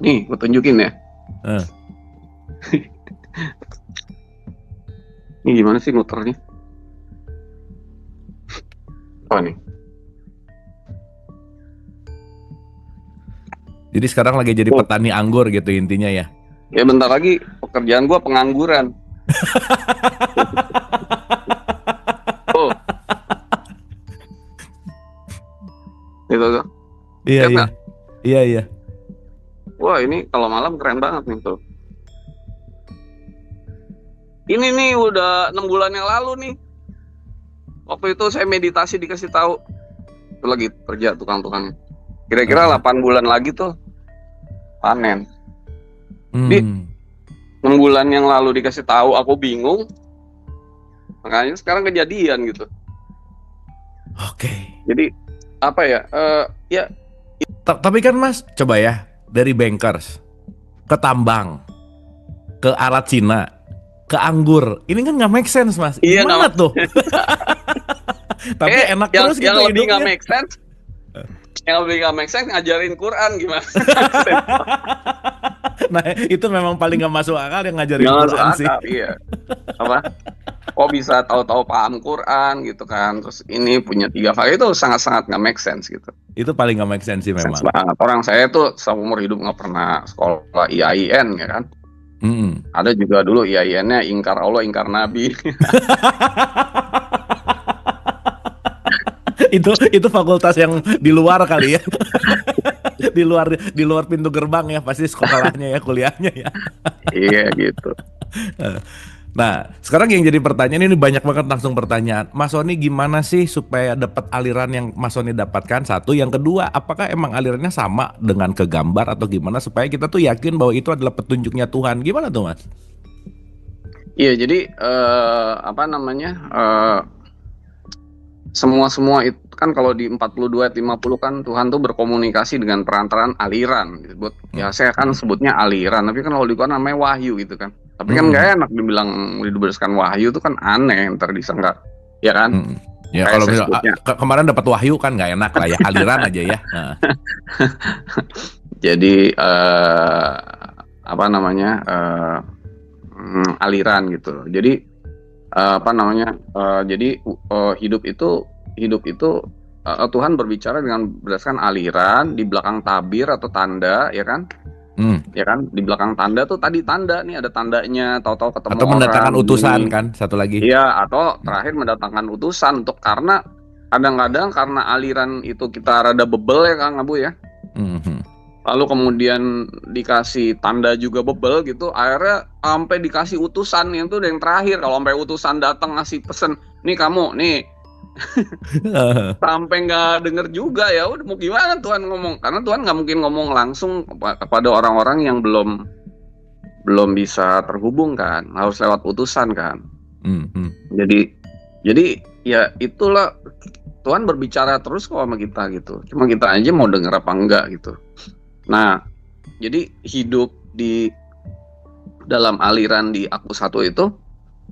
Nih, gue tunjukin ya. Ini gimana sih muternya? Oh nih. Jadi sekarang lagi jadi petani anggur gitu intinya ya? Ya bentar lagi pekerjaan gue pengangguran. Oh. Gitu tuh. Iya. Wah ini kalau malam keren banget nih tuh. Ini nih udah 6 bulan yang lalu nih. Waktu itu saya meditasi dikasih tahu. Itu lagi kerja tukang-tukangnya. Kira-kira 8 bulan lagi tuh panen. Di 6 bulan yang lalu dikasih tahu aku bingung. Makanya sekarang kejadian gitu. Oke. Jadi apa ya? Ya. Tapi kan Mas, coba ya, dari bankers ke tambang, ke alat Cina, ke anggur, ini kan nggak make sense Mas. Iya, gimana tuh? Tapi enak terus gitu yang lebih hidupnya. nggak make sense. Yang lebih nggak make sense ngajarin Quran gimana? Nah itu memang paling nggak masuk akal yang ngajarin Nggak Quran masuk sih. akal, iya. Apa? Kok bisa tahu-tahu paham Quran gitu kan? Terus ini punya 3 fakir itu sangat-sangat nggak make sense gitu. Itu paling nggak make sense sih memang. Orang saya tuh seumur hidup nggak pernah sekolah IAIN ya kan? Ada juga dulu IAIN-nya ingkar Allah, ingkar Nabi. itu fakultas yang di luar kali ya. di luar pintu gerbang ya pasti sekolahnya ya, kuliahnya ya. Iya gitu. Nah sekarang yang jadi pertanyaan, ini banyak banget langsung pertanyaan, Mas Sony gimana sih supaya dapat aliran yang Mas Sony dapatkan? Satu, yang kedua, apakah emang alirannya sama dengan ke gambar atau gimana supaya kita tuh yakin bahwa itu adalah petunjuknya Tuhan? Gimana tuh Mas? Iya jadi apa namanya? Semua itu kan kalau di 42 ayat 50 kan Tuhan tuh berkomunikasi dengan perantaraan aliran disebut. Ya saya kan sebutnya aliran, tapi kan kalau di Quran namanya wahyu gitu kan. Tapi kan nggak enak dibilang diberikan wahyu itu kan aneh, ntar disangka ya kan. Ya kalau kemarin dapat wahyu kan nggak enak lah ya, aliran aja ya. Jadi apa namanya aliran gitu. Jadi apa namanya jadi hidup itu Tuhan berbicara dengan berdasarkan aliran, di belakang tabir atau tanda ya kan. Ya kan, di belakang tanda tuh tadi tanda nih, ada tandanya, tahu-tahu ketemu atau mendatangkan orang, utusan ini. Kan satu lagi. Iya, atau terakhir mendatangkan utusan untuk karena kadang-kadang karena aliran itu kita rada bebel ya Kang Abu ya. Lalu kemudian dikasih tanda juga bebel gitu, akhirnya sampai dikasih utusan yang tuh yang terakhir. Kalau sampai utusan datang ngasih pesen, nih kamu nih sampai nggak denger juga, ya udah mau gimana Tuhan ngomong, karena Tuhan nggak mungkin ngomong langsung kepada orang-orang yang belum bisa terhubung kan, harus lewat utusan kan. Jadi ya itulah Tuhan berbicara terus kok sama kita gitu, cuma kita aja mau denger apa enggak gitu. Nah jadi hidup di dalam aliran di Aku Satu itu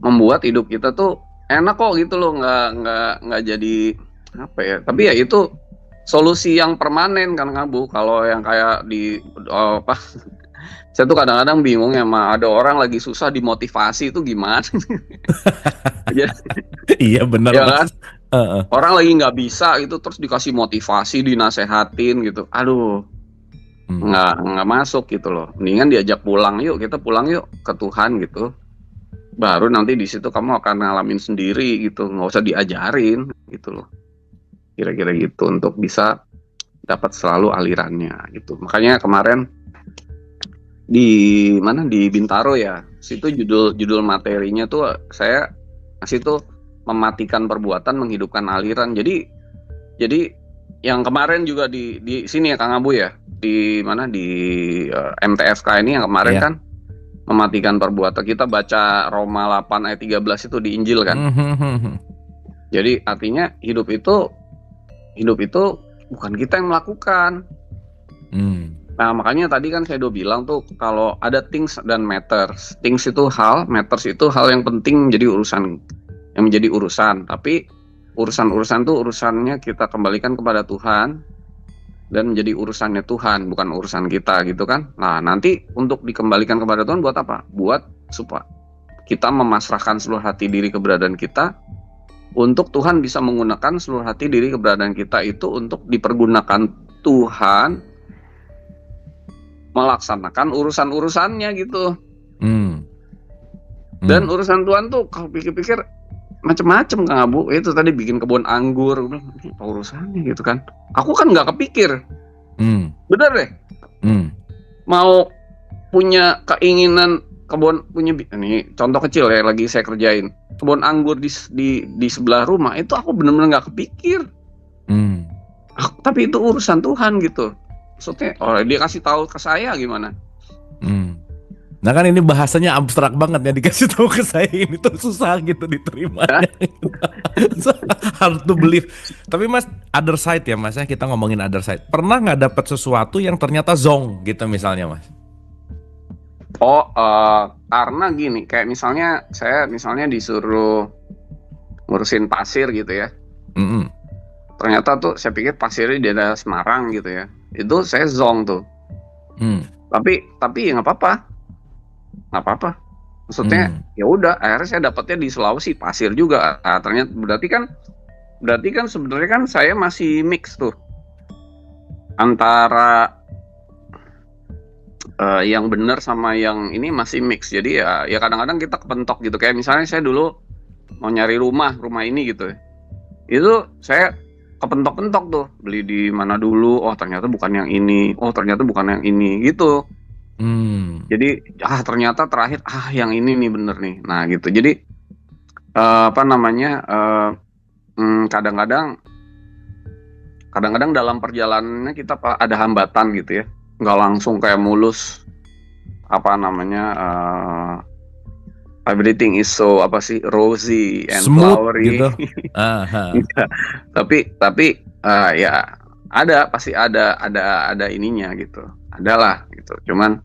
membuat hidup kita tuh enak kok gitu loh, nggak jadi apa ya, tapi ya itu solusi yang permanen kan Ngabu. Kalau yang kayak di apa saya tuh kadang-kadang bingung ya, ada orang lagi susah dimotivasi itu gimana? Ya, Iya benar ya kan? Mas. Heeh. Orang lagi nggak bisa gitu, terus dikasih motivasi, dinasehatin gitu. Aduh, Hmm. nggak masuk gitu loh. Mendingan diajak pulang yuk, kita pulang yuk ke Tuhan gitu. Baru nanti di situ kamu akan ngalamin sendiri gitu, nggak usah diajarin gitu loh. Kira-kira gitu untuk bisa dapat selalu alirannya gitu. Makanya kemarin di mana di Bintaro ya, situ judul materinya tuh saya kasih tuh mematikan perbuatan menghidupkan aliran. Jadi yang kemarin juga di sini ya Kang Abu ya, di mana di MTFK ini yang kemarin Iya. kan mematikan perbuatan, kita baca Roma 8 ayat 13 itu di Injil kan. Jadi artinya hidup itu bukan kita yang melakukan. Nah makanya tadi kan saya udah bilang tuh kalau ada things dan matters. Things itu hal, matters itu hal yang penting menjadi urusan. Tapi urusan-urusan tuh urusannya kita kembalikan kepada Tuhan dan menjadi urusannya Tuhan, bukan urusan kita gitu kan. Nah nanti untuk dikembalikan kepada Tuhan buat apa? Buat supaya kita memasrahkan seluruh hati diri keberadaan kita untuk Tuhan bisa menggunakan seluruh hati diri keberadaan kita itu untuk dipergunakan Tuhan melaksanakan urusan-urusannya gitu. Dan urusan Tuhan tuh kalau pikir-pikir macam-macam Kang Abu. Itu tadi bikin kebun anggur, apa urusannya gitu kan. Aku kan nggak kepikir. Bener deh. Mau punya keinginan ini contoh kecil ya lagi saya kerjain. Kebun anggur di sebelah rumah itu aku benar-benar nggak kepikir. Tapi itu urusan Tuhan gitu. Maksudnya, dia kasih tahu ke saya gimana? Nah kan ini bahasanya abstrak banget ya, dikasih tahu ke saya ini tuh susah gitu diterimanya. Hard to believe. Tapi Mas, other side ya Mas ya, kita ngomongin other side. Pernah nggak dapat sesuatu yang ternyata zong gitu misalnya Mas? Karena gini, kayak saya disuruh ngurusin pasir gitu ya. Ternyata tuh saya pikir pasirnya di daerah Semarang gitu ya. Itu saya zong tuh. Tapi ya nggak apa-apa. Maksudnya ya udah, akhirnya saya dapatnya di Sulawesi pasir juga. Nah, ternyata berarti kan sebenarnya kan saya masih mix tuh antara yang benar sama yang ini masih mix. Jadi ya kadang-kadang kita kepentok gitu. Kayak misalnya saya dulu mau nyari rumah ini gitu. Itu saya kepentok-pentok tuh, beli di mana dulu, ternyata bukan yang ini, ternyata bukan yang ini gitu. Jadi ternyata terakhir yang ini nih bener nih. Nah gitu. Jadi kadang-kadang dalam perjalanannya kita ada hambatan gitu ya, nggak langsung kayak mulus. Everything is so rosy and smooth, flowery gitu. Tapi ya pasti ada ininya gitu, adalah gitu. Cuman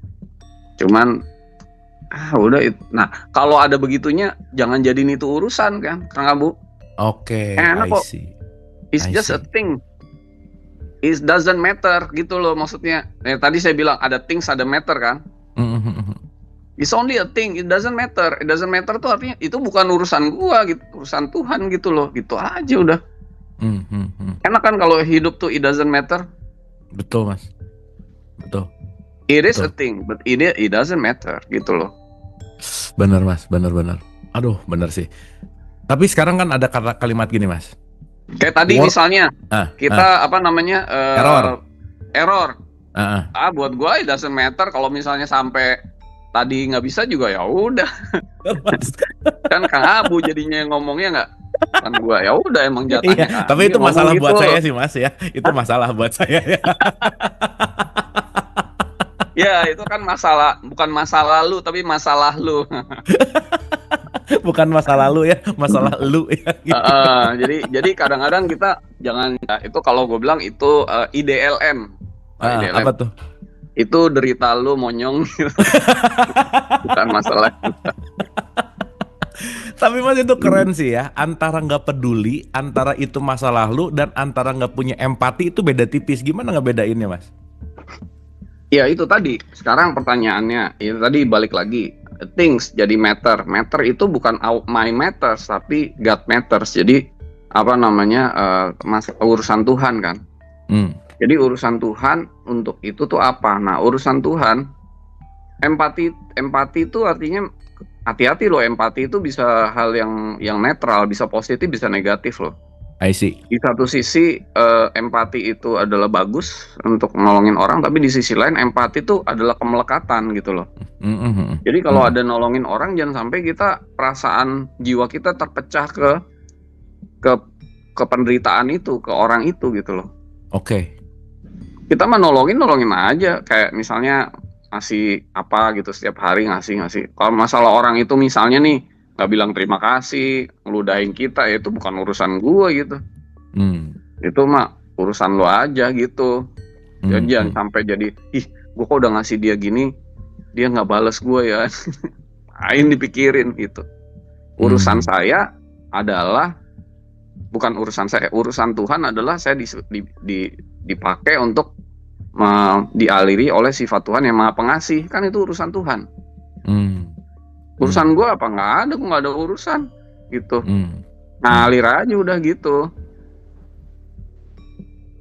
udah itu. Nah kalau ada begitunya jangan jadiin itu urusan kan Kang Abu. Oke, enak kok. It's I just see. a thing. It doesn't matter gitu loh maksudnya. Tadi saya bilang ada things ada matter kan. It's only a thing, it doesn't matter. It doesn't matter tuh artinya itu bukan urusan gua gitu, urusan Tuhan gitu loh. Gitu aja udah. Enak kan kalau hidup tuh it doesn't matter. Betul Mas. Betul. It is a thing, but it doesn't matter gitu loh. Benar Mas, benar. Aduh, benar sih. Tapi sekarang kan ada kalimat gini Mas. Kayak tadi misalnya kita error. Buat gua it doesn't matter kalau misalnya sampai tadi nggak bisa juga ya udah. Kan Kang Abu jadinya ngomongnya nggak, kan gua ya udah emang jatahnya. Iya, tapi itu masalah buat saya sih Mas ya. Itu masalah buat saya ya. Ya itu kan bukan masa lalu tapi masalah lu. Bukan masa lalu ya, masalah lu ya. Gitu. Jadi kadang-kadang kita jangan itu kalau gue bilang itu IDLM. IDLM. Apa tuh? Itu derita lu monyong. Bukan masalah. Tapi Mas itu keren sih ya. Antara nggak peduli, antara itu masa lalu, dan antara nggak punya empati itu beda tipis. Gimana ngebedainnya Mas? Ya itu tadi. Sekarang pertanyaannya, itu tadi balik lagi. Things jadi matter. Matter itu bukan my matters, tapi God matters. Jadi apa namanya urusan Tuhan kan. Jadi urusan Tuhan untuk itu tuh apa? Nah urusan Tuhan, empati itu artinya hati-hati loh. Empati itu bisa hal yang netral, bisa positif, bisa negatif loh. I see. Di satu sisi empati itu adalah bagus untuk nolongin orang, tapi di sisi lain empati itu adalah kemelekatan gitu loh. Jadi kalau ada nolongin orang, jangan sampai kita perasaan jiwa kita terpecah ke penderitaan itu, ke orang itu gitu loh. Oke. Kita mah nolongin aja, kayak misalnya ngasih apa gitu setiap hari ngasih. Kalau masalah orang itu misalnya nih nggak bilang terima kasih, ngeludahin kita, ya itu bukan urusan gua gitu. Itu mah urusan lo aja gitu. Jangan sampai jadi, gua kok udah ngasih dia gini, dia nggak bales gua ya. Main dipikirin gitu. Urusan saya adalah bukan urusan saya, urusan Tuhan adalah saya dipakai untuk dialiri oleh sifat Tuhan yang Maha Pengasih. Kan itu urusan Tuhan. Urusan gue apa? Gue nggak ada urusan gitu. Ngalir aja udah gitu.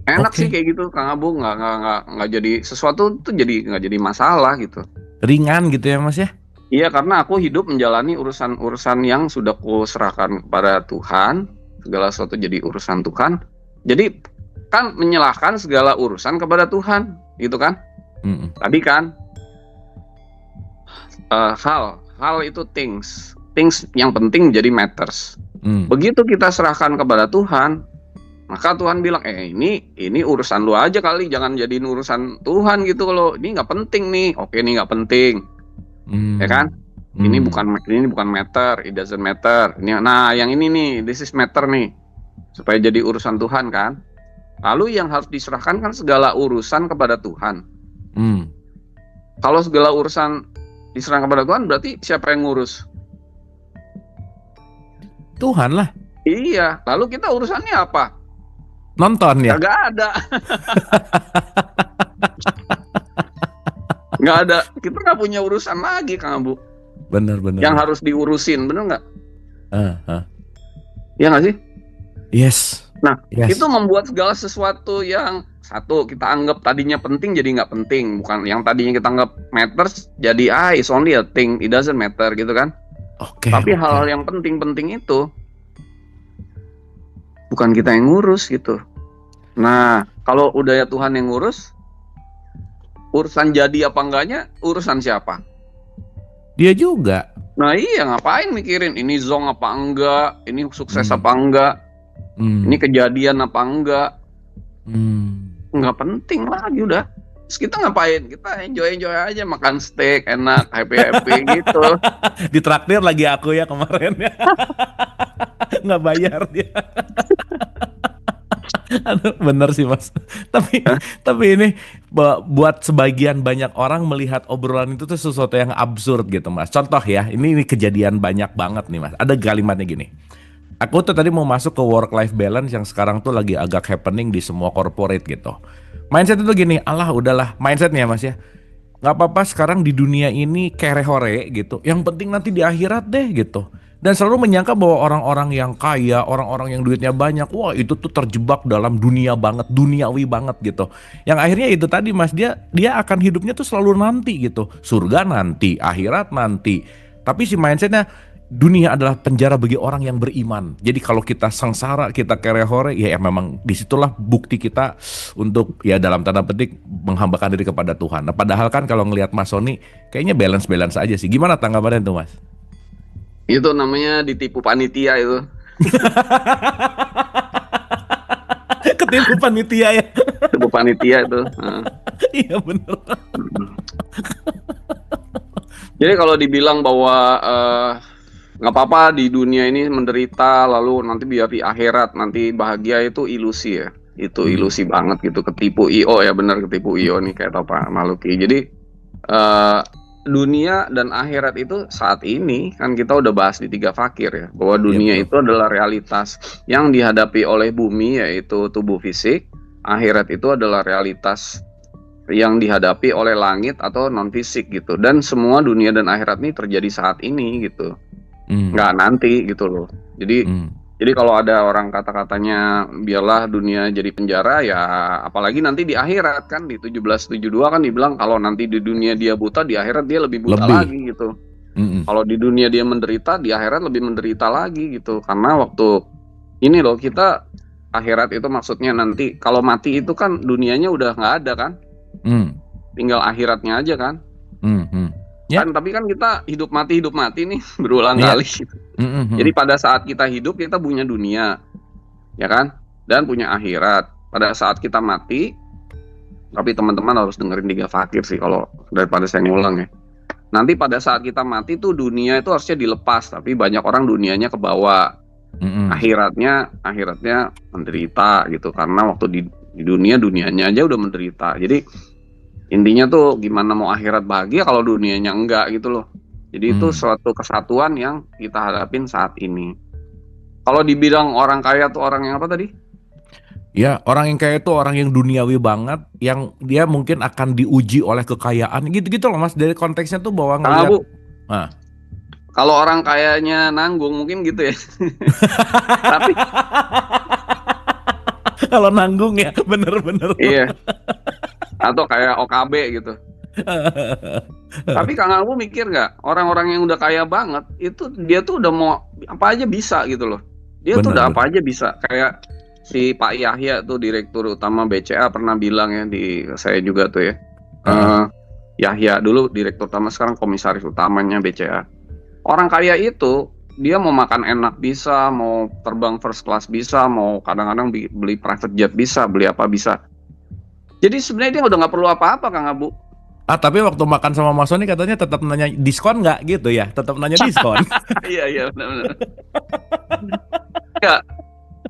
Enak sih kayak gitu, Kang Abu. Nggak jadi sesuatu tuh, nggak jadi masalah gitu. Ringan gitu ya Mas ya? Iya, karena aku hidup menjalani urusan yang sudah ku serahkan kepada Tuhan. Segala sesuatu jadi urusan Tuhan. Jadi kan menyalahkan segala urusan kepada Tuhan, gitu kan? Tadi kan hal itu things yang penting jadi matters. Begitu kita serahkan kepada Tuhan, maka Tuhan bilang, ini urusan lu aja kali, jangan jadiin urusan Tuhan gitu. Kalau ini nggak penting nih, oke ini nggak penting, ya kan? Ini bukan matter, it doesn't matter. Nah yang ini nih, this is matter nih, supaya jadi urusan Tuhan kan. Lalu yang harus diserahkan kan segala urusan kepada Tuhan. Kalau segala urusan diserahkan kepada Tuhan, berarti siapa yang ngurus? Tuhan lah. Iya, lalu kita urusannya apa? Nonton ya? Nggak ada. Nggak ada. Kita nggak punya urusan lagi, Kang Abu. Bener. Yang harus diurusin, bener nggak? Iya nggak sih? Yes. Nah, itu membuat segala sesuatu yang satu kita anggap tadinya penting jadi nggak penting. Bukan yang tadinya kita anggap matters jadi it's only a thing, it doesn't matter gitu kan. Tapi hal-hal yang penting-penting itu bukan kita yang ngurus gitu. Nah, kalau udah ya Tuhan yang ngurus, urusan jadi apa enggaknya urusan siapa? Dia juga. Nah iya, ngapain mikirin ini zong apa enggak, ini sukses apa enggak, ini kejadian apa enggak. Nggak penting lagi udah. Terus kita ngapain? Kita enjoy aja, makan steak enak, happy gitu. Ditraktir lagi aku ya kemarin ya. Nggak bayar dia. Bener sih Mas. Tapi ini buat sebagian banyak orang melihat obrolan itu tuh sesuatu yang absurd gitu Mas. Contoh ya, ini kejadian banyak banget nih Mas. Ada kalimatnya gini. Aku tuh tadi mau masuk ke work life balance yang sekarang tuh lagi agak happening di semua corporate gitu. Mindset itu gini, udahlah mindsetnya Mas ya. Nggak apa-apa sekarang di dunia ini kere-hore gitu. Yang penting nanti di akhirat deh gitu. Dan selalu menyangka bahwa orang-orang yang kaya, orang-orang yang duitnya banyak, wah itu tuh terjebak dalam dunia banget, duniawi banget gitu. Yang akhirnya itu tadi Mas, dia akan hidupnya tuh selalu nanti gitu. Surga nanti, akhirat nanti. Tapi si mindsetnya, dunia adalah penjara bagi orang yang beriman. Jadi kalau kita sengsara, kita kere-hore, ya memang disitulah bukti kita untuk ya dalam tanda petik menghambakan diri kepada Tuhan. Nah, padahal kan kalau ngelihat Mas Sony, kayaknya balance aja sih. Gimana tanggapannya tuh Mas? Itu namanya ditipu panitia itu. Ketipu panitia ya. Ketipu panitia itu. Iya bener. Jadi kalau dibilang bahwa nggak apa-apa di dunia ini menderita, lalu nanti biar di akhirat nanti bahagia, itu ilusi ya. Itu ilusi banget gitu. Ketipu IO ya, bener ketipu IO nih kayak apa Maluki. Jadi dunia dan akhirat itu saat ini kan kita udah bahas di 3 fakir ya, bahwa Iya, dunia betul. itu adalah realitas yang dihadapi oleh bumi yaitu tubuh fisik, akhirat itu adalah realitas yang dihadapi oleh langit atau non fisik gitu. Dan semua dunia dan akhirat ini terjadi saat ini gitu. Nggak nanti gitu loh. Jadi kalau ada orang kata-katanya biarlah dunia jadi penjara, ya apalagi nanti di akhirat kan di 1772 kan dibilang kalau nanti di dunia dia buta, di akhirat dia lebih buta lagi gitu. Kalau di dunia dia menderita, di akhirat lebih menderita lagi gitu. Karena waktu ini loh kita akhirat itu maksudnya nanti kalau mati itu kan dunianya udah nggak ada kan, tinggal akhiratnya aja kan. Ya. Kan tapi kan kita hidup mati nih berulang Iya. kali. Jadi pada saat kita hidup kita punya dunia, ya kan, dan punya akhirat. Pada saat kita mati, tapi teman-teman harus dengerin 3 fakir sih kalau daripada saya ngulang ya. Nanti pada saat kita mati tuh dunia itu harusnya dilepas, tapi banyak orang dunianya kebawa. Akhiratnya menderita gitu karena waktu di dunianya aja udah menderita. Jadi intinya tuh gimana mau akhirat bahagia kalau dunianya enggak gitu loh. Jadi itu suatu kesatuan yang kita hadapin saat ini. Kalau dibilang orang kaya tuh orang yang apa tadi? Ya, orang yang kaya itu orang yang duniawi banget, yang dia mungkin akan diuji oleh kekayaan, gitu-gitu loh Mas. Dari konteksnya tuh bahwa ngeliat. Kalau orang kayanya nanggung mungkin gitu ya. Tapi kalau nanggung ya bener-bener. Iya. Atau kayak OKB gitu. Tapi Kang Abu mikir nggak orang-orang yang udah kaya banget itu dia tuh udah mau apa aja bisa gitu loh. Dia tuh udah apa aja bisa. Kayak si Pak Yahya tuh direktur utama BCA pernah bilang ya di saya juga tuh ya. Yahya dulu direktur utama, sekarang komisaris utamanya BCA. Orang kaya itu dia mau makan enak bisa, mau terbang first class bisa, mau kadang-kadang beli private jet bisa, beli apa bisa. Jadi sebenarnya dia udah nggak perlu apa-apa Kang Abu. Tapi waktu makan sama Mas Sony katanya tetap nanya diskon nggak gitu ya? Tetap nanya diskon. Iya benar-benar. Ya,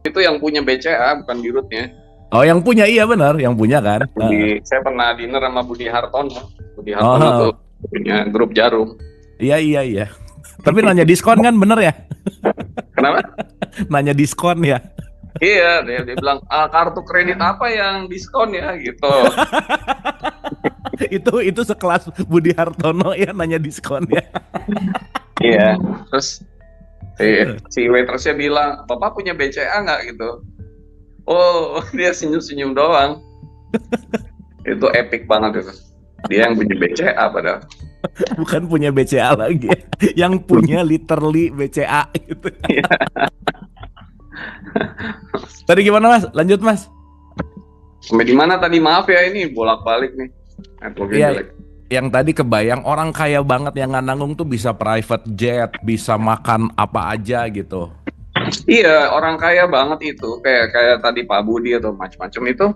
itu yang punya BCA bukan dirutnya. Oh yang punya, iya benar, yang punya kan. Saya pernah dinner sama Budi Hartono. Budi Hartono tuh punya grup Jarum. Iya. Tapi nanya diskon kan bener ya? Kenapa? Nanya diskon ya? Iya, dia bilang kartu kredit apa yang diskon ya gitu. itu sekelas Budi Hartono ya nanya diskon ya. Iya, terus si waitersnya bilang, "Bapak punya BCA nggak?" gitu. Oh, dia senyum-senyum doang. Itu epic banget itu. Dia yang punya BCA padahal. Bukan punya BCA lagi, yang punya literally BCA gitu. Tadi gimana Mas? Lanjut Mas. Sampai di mana tadi? Maaf ya ini bolak-balik nih. Iya. Yang tadi kebayang orang kaya banget yang nggak nanggung tuh bisa private jet, bisa makan apa aja gitu. Iya, orang kaya banget itu kayak tadi Pak Budi atau macam-macam itu,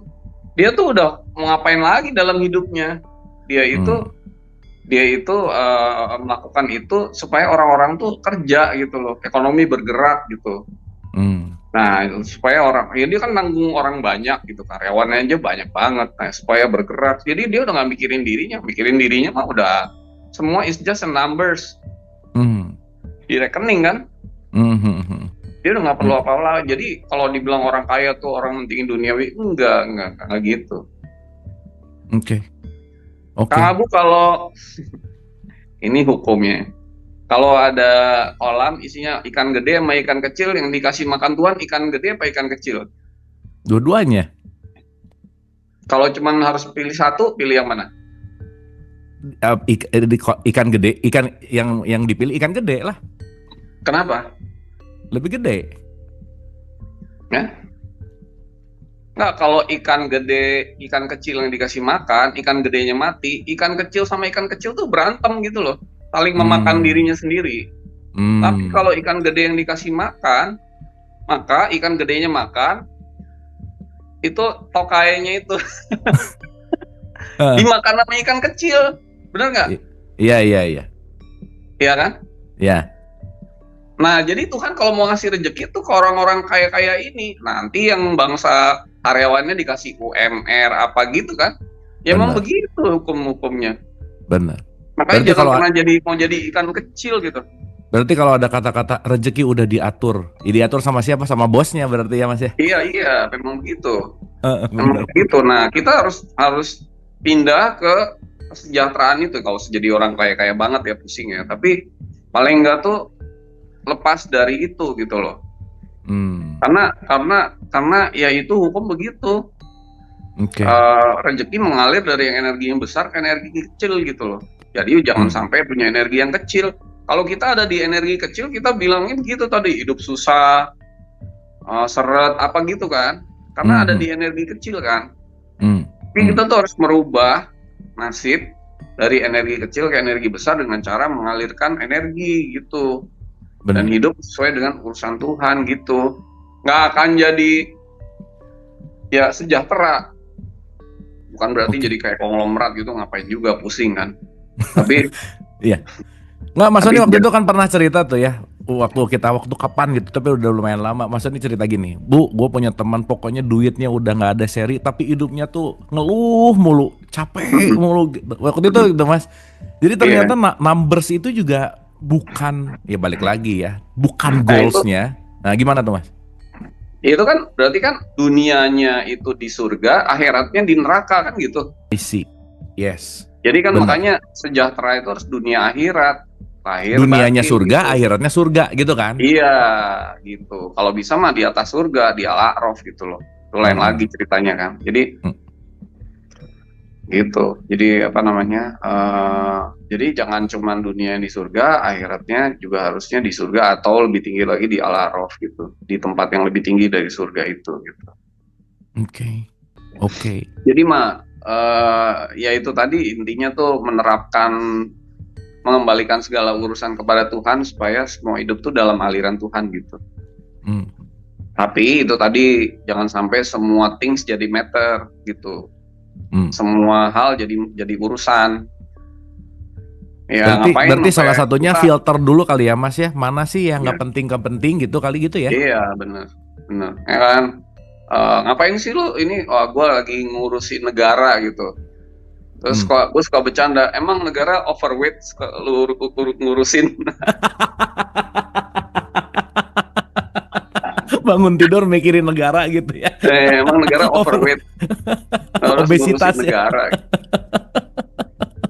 dia tuh udah mau ngapain lagi dalam hidupnya. Dia itu melakukan itu supaya orang-orang tuh kerja gitu loh, ekonomi bergerak gitu. Nah, supaya dia kan nanggung orang banyak gitu, karyawannya aja banyak banget. Nah, supaya bergerak, jadi dia udah nggak mikirin dirinya mah udah semua is just a numbers di rekening kan. Dia udah nggak perlu apa-apa. Jadi kalau dibilang orang kaya tuh orang mentingin duniawi, enggak gitu. Oke. Kang Abu, kalau ini hukumnya, kalau ada kolam isinya ikan gede sama ikan kecil, yang dikasih makan Tuhan ikan gede apa ikan kecil? Dua-duanya. Kalau cuman harus pilih satu, pilih yang mana? Ikan gede, ikan yang dipilih ikan gede lah. Kenapa? Lebih gede. Ya? Nggak, kalau ikan gede, ikan kecil yang dikasih makan, ikan gedenya mati, ikan kecil sama ikan kecil tuh berantem gitu loh, saling memakan dirinya sendiri. Tapi kalau ikan gede yang dikasih makan, maka ikan gedenya makan, itu tokainya itu dimakan sama ikan kecil, bener nggak? Iya. Iya kan? Iya. Nah, jadi Tuhan kalau mau ngasih rezeki tuh ke orang-orang kaya-kaya ini, nanti yang bangsa karyawannya dikasih UMR apa gitu kan? Ya memang begitu hukum-hukumnya. Benar. Makanya Berarti jangan kalau pernah mau jadi ikan kecil gitu. berarti kalau ada kata-kata rezeki udah diatur, diatur sama siapa? Sama bosnya berarti ya Mas ya? Iya, iya, memang begitu. Memang Benar. begitu. Nah, kita harus pindah ke kesejahteraan itu. Kalau jadi orang kaya banget ya pusing ya. Tapi paling enggak tuh lepas dari itu gitu loh. Karena ya itu hukum begitu. Oke. Rezeki mengalir dari yang energi yang besar ke energi kecil gitu loh. Jadi jangan sampai punya energi yang kecil. Kalau kita ada di energi kecil, kita bilangin gitu tadi, hidup susah, seret apa gitu kan. Karena ada di energi kecil kan. Tapi kita tuh harus merubah nasib dari energi kecil ke energi besar dengan cara mengalirkan energi gitu. Dan hidup sesuai dengan urusan Tuhan gitu. Nggak akan jadi ya sejahtera. Bukan berarti jadi kayak konglomerat gitu, ngapain juga, pusing kan. Tapi iya. Nggak, Mas Sony waktu itu kan pernah cerita tuh ya, waktu kapan gitu, tapi udah lumayan lama. Mas Sony cerita gini, Bu, gue punya teman pokoknya duitnya udah nggak ada seri, tapi hidupnya tuh ngeluh mulu, capek mulu. Waktu itu gitu Mas. Jadi ternyata numbers itu juga bukan, ya balik lagi ya, bukan goalsnya. Nah gimana tuh Mas? Itu kan berarti kan dunianya itu di surga, akhiratnya di neraka kan gitu. I see. Yes. Jadi kan makanya sejahtera itu harus dunia akhirat. Lahir, dunianya batin, surga, gitu. Akhiratnya surga gitu kan? Iya, gitu. Kalau bisa mah di atas surga, di Al-A'raf gitu loh. Itu lain lagi ceritanya kan. Jadi gitu. Jadi apa namanya? Jadi jangan cuma dunia di surga, akhiratnya juga harusnya di surga atau lebih tinggi lagi di Al-A'raf gitu. Di tempat yang lebih tinggi dari surga itu gitu. Oke. Jadi ya itu tadi intinya tuh mengembalikan segala urusan kepada Tuhan supaya semua hidup tuh dalam aliran Tuhan gitu. Tapi itu tadi jangan sampai semua things jadi matter gitu. Semua hal jadi urusan. Ya, berarti salah satunya filter dulu kali ya Mas ya. Mana sih yang nggak penting gitu kali gitu ya? Iya benar. Ya kan. Ngapain sih lu ini? Gue lagi ngurusin negara gitu. Terus gue suka bercanda, emang negara overweight lu ngurusin? Bangun tidur mikirin negara gitu ya. Emang negara overweight. Obesitas negara.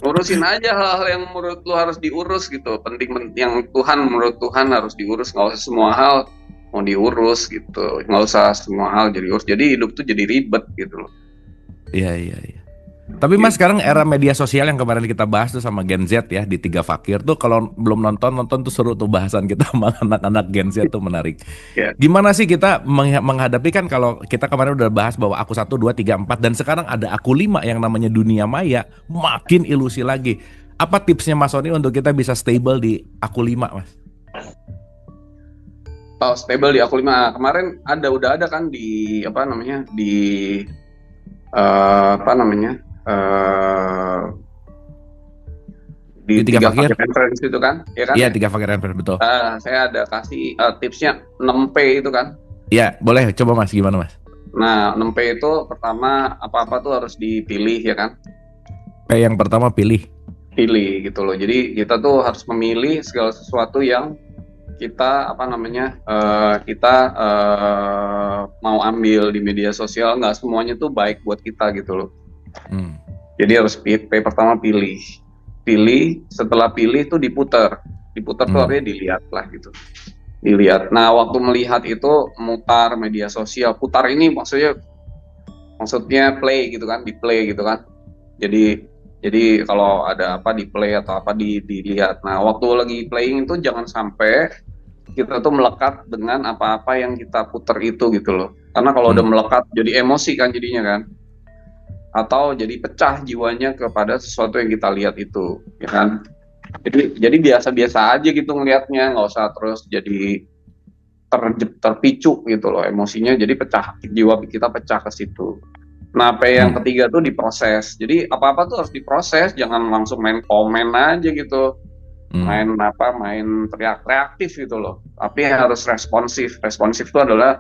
Ngurusin aja hal-hal yang menurut lu harus diurus gitu. Penting yang menurut Tuhan harus diurus, nggak usah semua hal mau diurus gitu. Nggak usah semua hal jadi urus. Jadi hidup tuh jadi ribet gitu loh. Iya. Tapi Mas sekarang era media sosial yang kemarin kita bahas tuh sama Gen Z ya di 3 Fakir tuh, kalau belum nonton tuh seru tuh bahasan kita sama anak-anak Gen Z tuh menarik. Gimana sih kita menghadapi kan, kalau kita kemarin udah bahas bahwa aku 1, 2, 3, 4 dan sekarang ada aku 5 yang namanya dunia maya, makin ilusi lagi. Apa tipsnya Mas Sony untuk kita bisa stable di aku 5 Mas? Stable di aku 5 kemarin udah ada kan di di 3 Fakir Conference itu kan, ya kan? Iya, 3 Fakir Conference betul. Saya ada kasih tipsnya 6P itu kan. Iya, boleh coba Mas, gimana Mas? Nah, 6P itu pertama apa-apa tuh harus dipilih ya kan? P yang pertama pilih gitu loh. Jadi kita tuh harus memilih segala sesuatu yang kita mau ambil di media sosial. Nggak semuanya tuh baik buat kita gitu loh. Jadi harus pertama pilih, setelah pilih tuh diputar tuh artinya dilihat lah gitu, dilihat. Nah waktu melihat itu mutar media sosial, putar ini maksudnya play gitu kan, di play gitu kan. Jadi kalau ada apa di play atau apa dilihat. Nah waktu lagi playing itu jangan sampai kita tuh melekat dengan apa-apa yang kita putar itu gitu loh. Karena kalau udah melekat jadi emosi kan jadinya kan. Atau jadi pecah jiwanya kepada sesuatu yang kita lihat itu, ya kan? Jadi biasa-biasa aja gitu ngelihatnya, nggak usah terus jadi terpicu gitu loh emosinya. Jadi jiwa kita pecah ke situ. Nah, yang ketiga tuh diproses. Jadi apa-apa tuh harus diproses, jangan langsung main komen aja gitu. Main reaktif gitu loh. Tapi harus responsif. Responsif itu adalah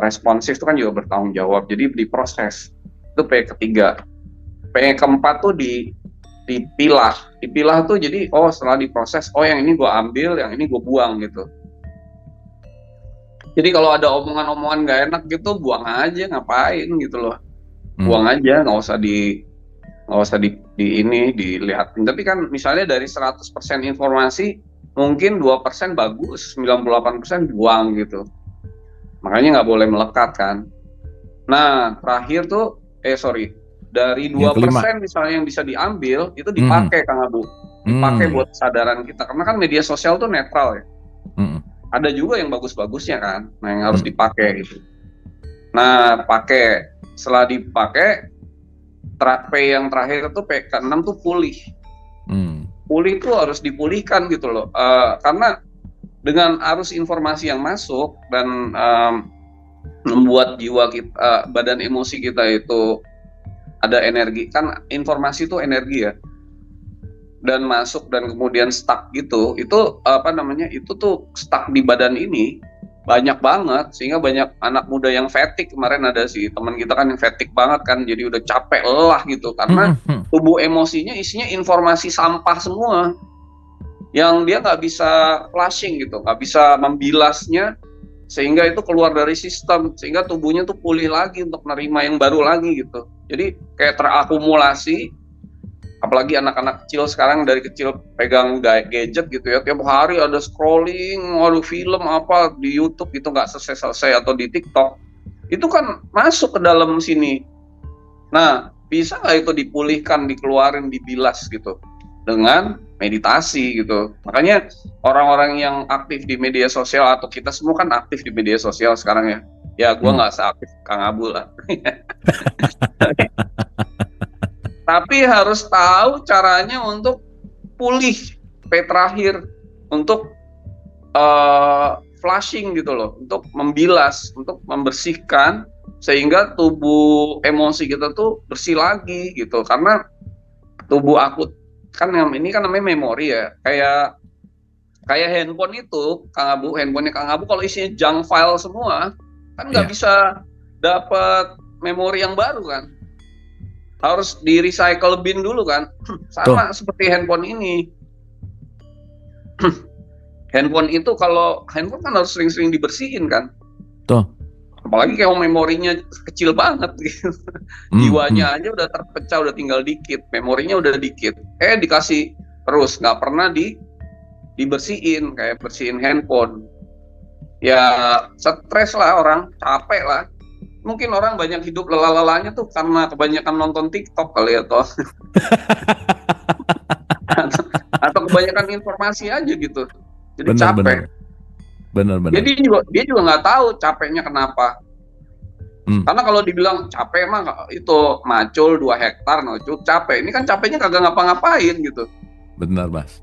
responsif itu kan juga bertanggung jawab. Jadi diproses. Itu P ketiga. P keempat tuh dipilah tuh jadi setelah diproses yang ini gue ambil, yang ini gue buang gitu. Jadi kalau ada omongan-omongan nggak enak gitu, buang aja, ngapain gitu loh, buang aja, nggak usah ini dilihatin. Tapi kan misalnya dari 100% informasi mungkin 2% bagus, 98% buang gitu. Makanya nggak boleh melekat kan. Nah terakhir tuh dari 2% misalnya yang bisa diambil itu dipakai Kang Abu, dipakai buat kesadaran kita, karena kan media sosial tuh netral ya. Ada juga yang bagus-bagusnya kan, nah yang harus dipakai gitu. Nah pakai, setelah dipakai P yang terakhir tuh P ke-6 tuh pulih. Pulih tuh harus dipulihkan gitu loh, karena dengan arus informasi yang masuk dan membuat jiwa kita, badan emosi kita itu ada energi, kan informasi itu energi ya, dan masuk dan kemudian stuck gitu, itu tuh stuck di badan ini banyak banget, sehingga banyak anak muda yang fatigue. Kemarin ada si teman kita kan yang fatigue banget kan, jadi udah capek, lelah gitu, karena tubuh emosinya isinya informasi sampah semua yang dia nggak bisa flushing gitu, nggak bisa membilasnya, sehingga itu keluar dari sistem, sehingga tubuhnya tuh pulih lagi untuk menerima yang baru lagi gitu. Jadi kayak terakumulasi, apalagi anak-anak kecil sekarang dari kecil pegang gadget gitu ya, tiap hari ada scrolling, film apa di YouTube gitu nggak selesai-selesai, atau di TikTok, itu kan masuk ke dalam sini. Nah bisa nggak itu dipulihkan, dikeluarin, dibilas gitu dengan meditasi gitu. Makanya orang-orang yang aktif di media sosial, atau kita semua kan aktif di media sosial sekarang ya. Ya gue nggak seaktif Kang Abu lah. Tapi harus tahu caranya untuk pulih P terakhir, untuk flushing gitu loh, untuk membilas, untuk membersihkan, sehingga tubuh emosi kita tuh bersih lagi gitu. Karena tubuh akut kan ini kan namanya memori ya, kayak handphone itu Kang Abu, handphonenya Kang Abu kalau isinya junk file semua kan nggak bisa dapat memori yang baru kan, harus di recycle bin dulu kan. Sama seperti handphone ini. Handphone itu, kalau handphone kan harus sering-sering dibersihin kan. Apalagi kalau memorinya kecil banget gitu. Jiwanya aja udah terpecah, udah tinggal dikit, memorinya udah dikit. Dikasih terus, nggak pernah dibersihin, kayak bersihin handphone. Ya stres lah orang, capek lah. Mungkin orang banyak hidup lelah-lelahnya tuh karena kebanyakan nonton TikTok kali ya toh. atau kebanyakan informasi aja gitu. Jadi capek. Benar. Jadi dia juga nggak tahu capeknya kenapa. Karena kalau dibilang capek mah itu macul 2 hektar, capek. Ini kan capeknya kagak ngapa-ngapain gitu. Benar, Mas.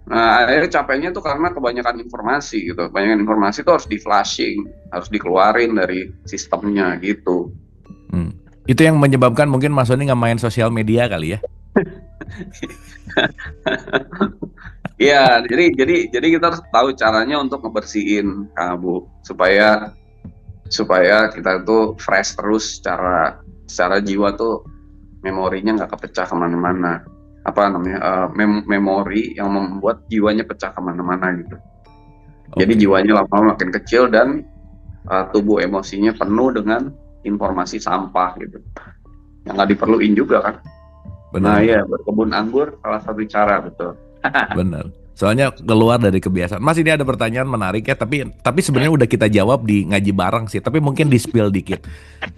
Nah, akhirnya capeknya tuh karena kebanyakan informasi gitu. Kebanyakan informasi tuh harus di-flushing, harus dikeluarin dari sistemnya gitu. Itu yang menyebabkan mungkin Mas Sony nggak main sosial media kali ya? Iya, jadi kita harus tahu caranya untuk ngebersihin Kang Abu, supaya kita tuh fresh terus, secara jiwa tuh memorinya nggak kepecah kemana-mana. Memori yang membuat jiwanya pecah kemana-mana gitu. Jadi jiwanya lama-lama makin kecil, dan tubuh emosinya penuh dengan informasi sampah gitu, yang nggak diperluin juga kan. Benar. Nah ya, berkebun anggur salah satu cara, betul. Benar. Soalnya keluar dari kebiasaan. Mas, ini ada pertanyaan menarik ya, tapi sebenarnya udah kita jawab di ngaji bareng sih, tapi mungkin di spill dikit.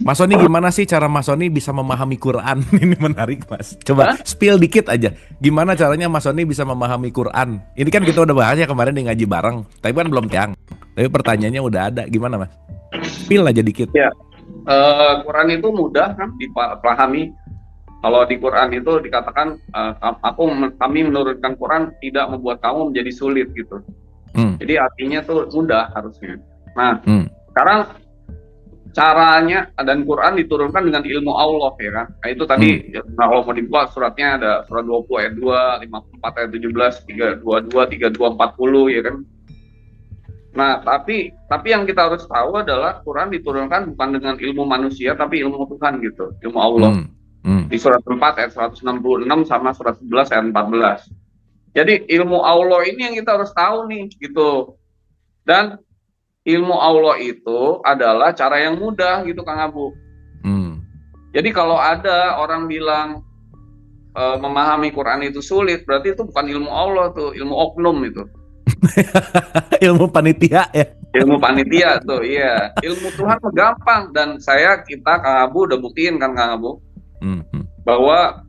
Mas Sony, gimana sih cara Mas Sony bisa memahami Quran? Ini menarik, Mas. Coba spill dikit aja. Gimana caranya Mas Sony bisa memahami Quran? Ini kan kita udah bahas ya kemarin di ngaji bareng, tapi kan belum tiang. Tapi pertanyaannya udah ada. Gimana, Mas? Spill aja dikit. Ya, Quran itu mudah kan dipahami. Kalau di Quran itu dikatakan, kami menurunkan Quran tidak membuat kamu menjadi sulit gitu. Jadi artinya tuh mudah harusnya. Nah, sekarang caranya, dan Quran diturunkan dengan ilmu Allah ya kan. Nah itu tadi, kalau mau dibuat suratnya ada surat 20 ayat 2, 54 ayat 17, 322, 32, 40 ya kan. Nah, tapi yang kita harus tahu adalah Quran diturunkan bukan dengan ilmu manusia, tapi ilmu Tuhan gitu, ilmu Allah. Di surat 4 ayat 166 sama surat 11 ayat 14. Jadi ilmu Allah ini yang kita harus tahu nih gitu. Dan ilmu Allah itu adalah cara yang mudah gitu Kang Abu. Jadi kalau ada orang bilang memahami Quran itu sulit, berarti itu bukan ilmu Allah tuh, ilmu oknum itu. Ilmu panitia ya. Ilmu panitia tuh, iya. Ilmu Tuhan mah gampang, dan kita Kang Abu udah buktiin kan Kang Abu, bahwa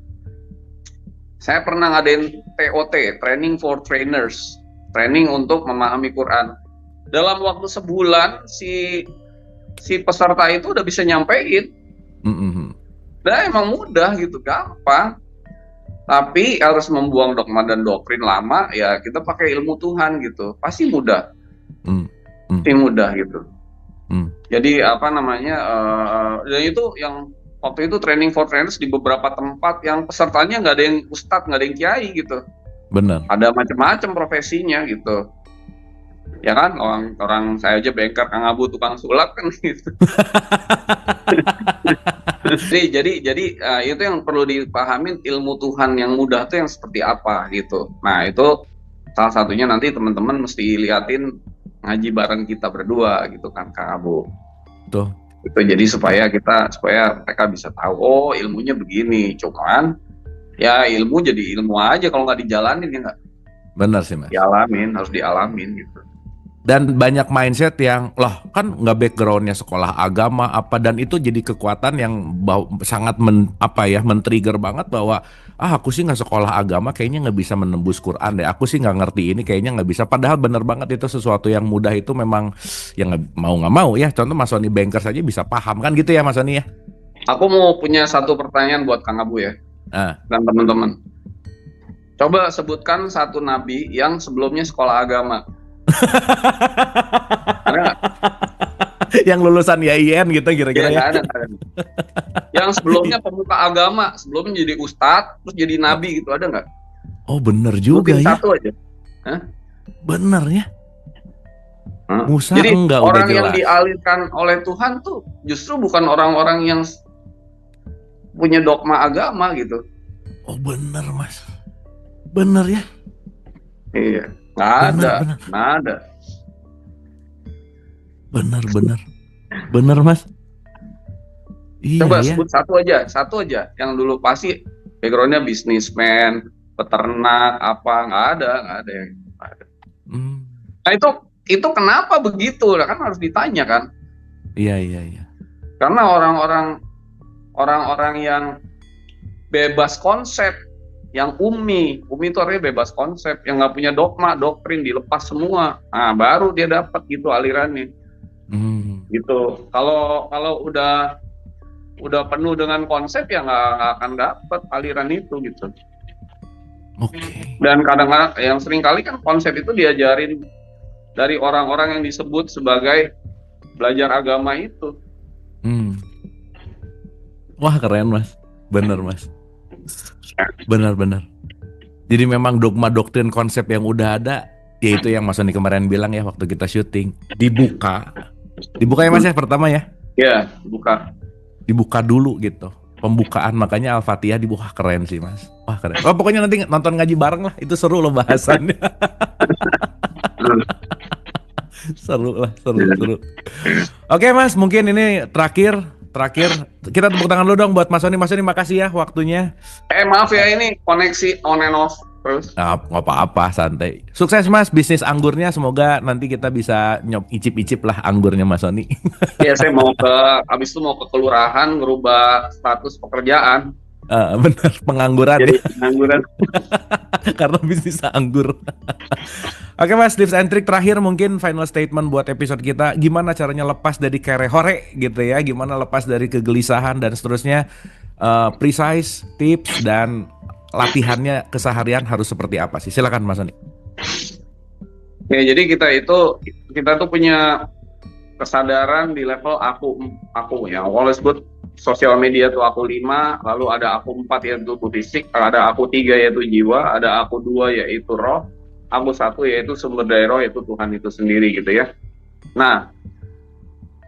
saya pernah ngadain TOT, Training for Trainers, training untuk memahami Quran. Dalam waktu sebulan si peserta itu udah bisa nyampein. Dan emang mudah gitu, gampang. Tapi harus membuang dogma dan doktrin lama, ya kita pakai ilmu Tuhan gitu, pasti mudah. Pasti mudah gitu. Jadi apa namanya, dan itu yang waktu itu training for trainers di beberapa tempat yang pesertanya nggak ada yang ustadz, nggak ada yang kiai gitu. Benar. Ada macam-macam profesinya gitu. Ya kan, orang saya aja bengkel, Kang Abu tukang sulap kan gitu. Jadi itu yang perlu dipahamin, ilmu Tuhan yang mudah tuh yang seperti apa gitu. Nah itu salah satunya nanti teman-teman mesti liatin ngaji bareng kita berdua gitu kan Kang Abu. Tuh. Itu jadi supaya mereka bisa tahu, oh ilmunya begini. Cuman ya ilmu jadi ilmu aja kalau nggak dijalanin ya nggak. Benar sih Mas. Harus dialamin gitu. Dan banyak mindset yang loh kan nggak backgroundnya sekolah agama apa, dan itu jadi kekuatan yang sangat men-trigger banget bahwa aku sih nggak sekolah agama, kayaknya nggak bisa menembus Quran deh, aku sih nggak ngerti ini, kayaknya nggak bisa. Padahal bener banget itu sesuatu yang mudah itu memang yang nggak mau ya. Contoh Mas Sony Banker saja bisa paham kan gitu ya Mas Sony ya. Aku mau punya satu pertanyaan buat Kang Abu ya dan teman-teman. Coba sebutkan satu nabi yang sebelumnya sekolah agama. Ada nggak? Yang lulusan YIN gitu kira-kira ya? Ada. Yang sebelumnya pemuka agama, sebelumnya jadi ustadz, terus jadi nabi gitu, ada nggak? Oh bener juga ya. Satu aja. Bener ya. Musa jadi enggak, orang udah yang jelas. dialihkan oleh Tuhan tuh justru bukan orang-orang yang punya dogma agama gitu. Oh bener Mas. Bener ya. Iya. Nggak ada. Bener Mas. Iya, coba sebut satu aja yang dulu pasti backgroundnya bisnismen, peternak, apa nggak ada yang ada. Nah itu kenapa begitu? Kan harus ditanya kan? Iya. Karena orang-orang yang bebas konsep, yang umi itu artinya bebas konsep, yang nggak punya dogma, doktrin, dilepas semua. Nah, baru dia dapat gitu alirannya. Gitu. Kalau udah penuh dengan konsep ya nggak akan dapat aliran itu gitu. Dan kadang-kadang yang sering kali kan konsep itu diajarin dari orang-orang yang disebut sebagai belajar agama itu. Wah keren Mas, bener Mas. Benar. Jadi memang dogma doktrin konsep yang udah ada, yaitu yang Mas Sony kemarin bilang ya waktu kita syuting, dibuka ya Mas ya pertama ya? Iya, dibuka dulu gitu, pembukaan, makanya Al-Fatihah dibuka. Keren sih Mas, wah keren. Oh pokoknya nanti nonton ngaji bareng lah, itu seru loh bahasannya. seru. Oke Mas, mungkin ini terakhir kita tepuk tangan dulu dong buat Mas Sony. Makasih ya waktunya. Maaf ya, ini koneksi on and off terus. Nggak apa-apa, santai. Sukses Mas bisnis anggurnya, semoga nanti kita bisa icip-icip lah anggurnya Mas Sony. Iya, saya abis itu mau ke kelurahan ngerubah status pekerjaan. Bener, pengangguran. Jadi pengangguran. Karena bisnis anggur. Oke Mas, tips and trick terakhir mungkin final statement buat episode kita. Gimana caranya lepas dari kere-hore gitu ya? Gimana lepas dari kegelisahan dan seterusnya? Precise tips dan latihannya keseharian harus seperti apa sih? Silakan Mas Sony. Ya, jadi kita tuh punya kesadaran di level aku ya. Kalau disebut sosial media tuh aku 5, lalu ada aku 4 yaitu fisik, ada aku 3 yaitu jiwa, ada aku 2 yaitu roh, aku 1 yaitu sumber daya roh, yaitu Tuhan itu sendiri gitu ya. Nah,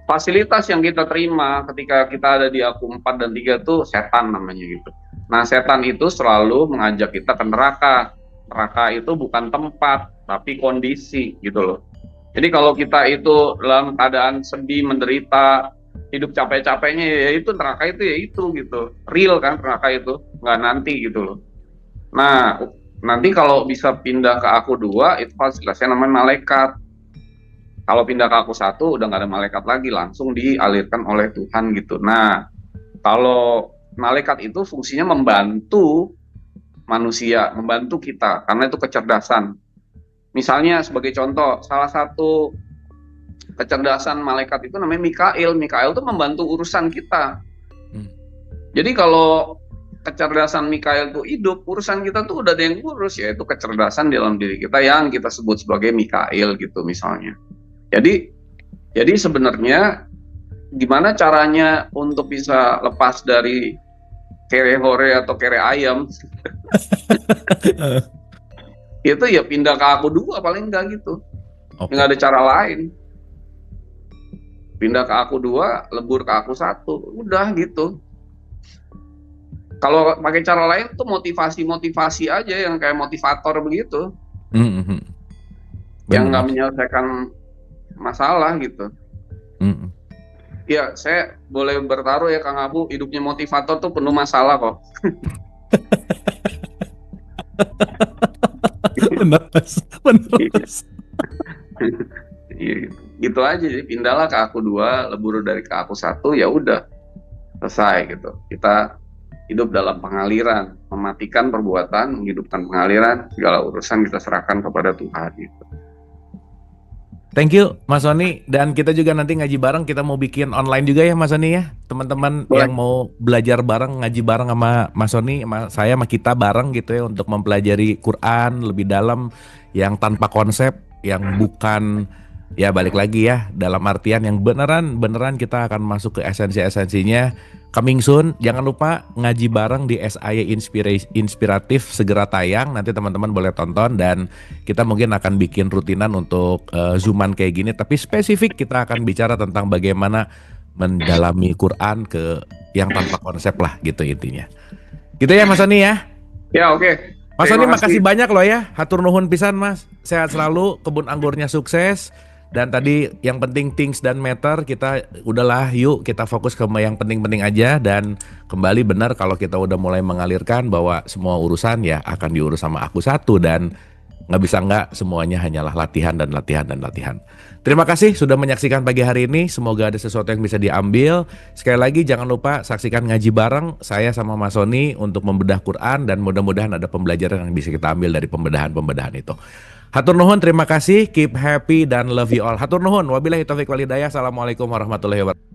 fasilitas yang kita terima ketika kita ada di aku 4 dan 3 tuh setan namanya gitu. Nah, setan itu selalu mengajak kita ke neraka. Neraka itu bukan tempat, tapi kondisi gitu loh. Jadi kalau kita itu dalam keadaan sedih, menderita, hidup capek-capeknya, ya itu neraka itu ya itu gitu. Real kan neraka itu, nggak nanti gitu loh. Nah, nanti kalau bisa pindah ke aku 2, itu fasilitasnya namanya malaikat. Kalau pindah ke aku 1, udah nggak ada malaikat lagi, langsung dialirkan oleh Tuhan gitu. Nah, kalau malaikat itu fungsinya membantu manusia, membantu kita, karena itu kecerdasan. Misalnya sebagai contoh, salah satu kecerdasan malaikat itu namanya Mikail. Mikail itu membantu urusan kita. Jadi kalau kecerdasan Mikail itu hidup, urusan kita tuh udah ada yang urus, yaitu kecerdasan dalam diri kita yang kita sebut sebagai Mikail gitu misalnya. Jadi sebenarnya gimana caranya untuk bisa lepas dari kere hore atau kere ayam? Itu ya pindah ke aku 2 paling enggak gitu. Okay. Nggak ada cara lain. Pindah ke aku 2, lebur ke aku 1, udah gitu. Kalau pakai cara lain tuh motivasi aja yang kayak motivator begitu. Yang nggak menyelesaikan masalah gitu. Ya, saya boleh bertaruh ya Kang Abu, hidupnya motivator tuh penuh masalah kok. Benar mas. Gitu aja, jadi pindahlah ke aku 2, lebur dari ke aku 1, ya udah selesai gitu. Kita hidup dalam pengaliran, mematikan perbuatan, menghidupkan pengaliran, segala urusan kita serahkan kepada Tuhan gitu. Thank you Mas Sony, dan kita juga nanti ngaji bareng, kita mau bikin online juga ya Mas Sony ya. Teman-teman yang mau belajar bareng, ngaji bareng sama Mas Sony, sama saya, sama kita bareng gitu ya, untuk mempelajari Quran lebih dalam, yang tanpa konsep, yang bukan, ya balik lagi ya, dalam artian yang beneran kita akan masuk ke esensi-esensinya. Coming soon, jangan lupa ngaji bareng di SAY Inspiratif, segera tayang, nanti teman-teman boleh tonton, dan kita mungkin akan bikin rutinan untuk zooman kayak gini, tapi spesifik kita akan bicara tentang bagaimana mendalami Quran ke yang tanpa konsep lah gitu intinya. Gitu ya Mas Sony ya? Ya oke. Mas Sony makasih banyak loh ya, hatur nuhun pisan Mas, sehat selalu, kebun anggurnya sukses. Dan tadi yang penting things dan matter, kita udahlah yuk kita fokus ke yang penting-penting aja. Dan kembali benar kalau kita udah mulai mengalirkan bahwa semua urusan ya akan diurus sama aku 1, dan nggak bisa nggak, semuanya hanyalah latihan dan latihan dan latihan. Terima kasih sudah menyaksikan pagi hari ini, semoga ada sesuatu yang bisa diambil. Sekali lagi jangan lupa saksikan ngaji bareng saya sama Mas Sony untuk membedah Quran, dan mudah-mudahan ada pembelajaran yang bisa kita ambil dari pembedahan itu. Hatur nuhun, terima kasih, keep happy dan love you all. Hatur nuhun, wabillahi taufiq wal hidayah. Assalamualaikum warahmatullahi wabarakatuh.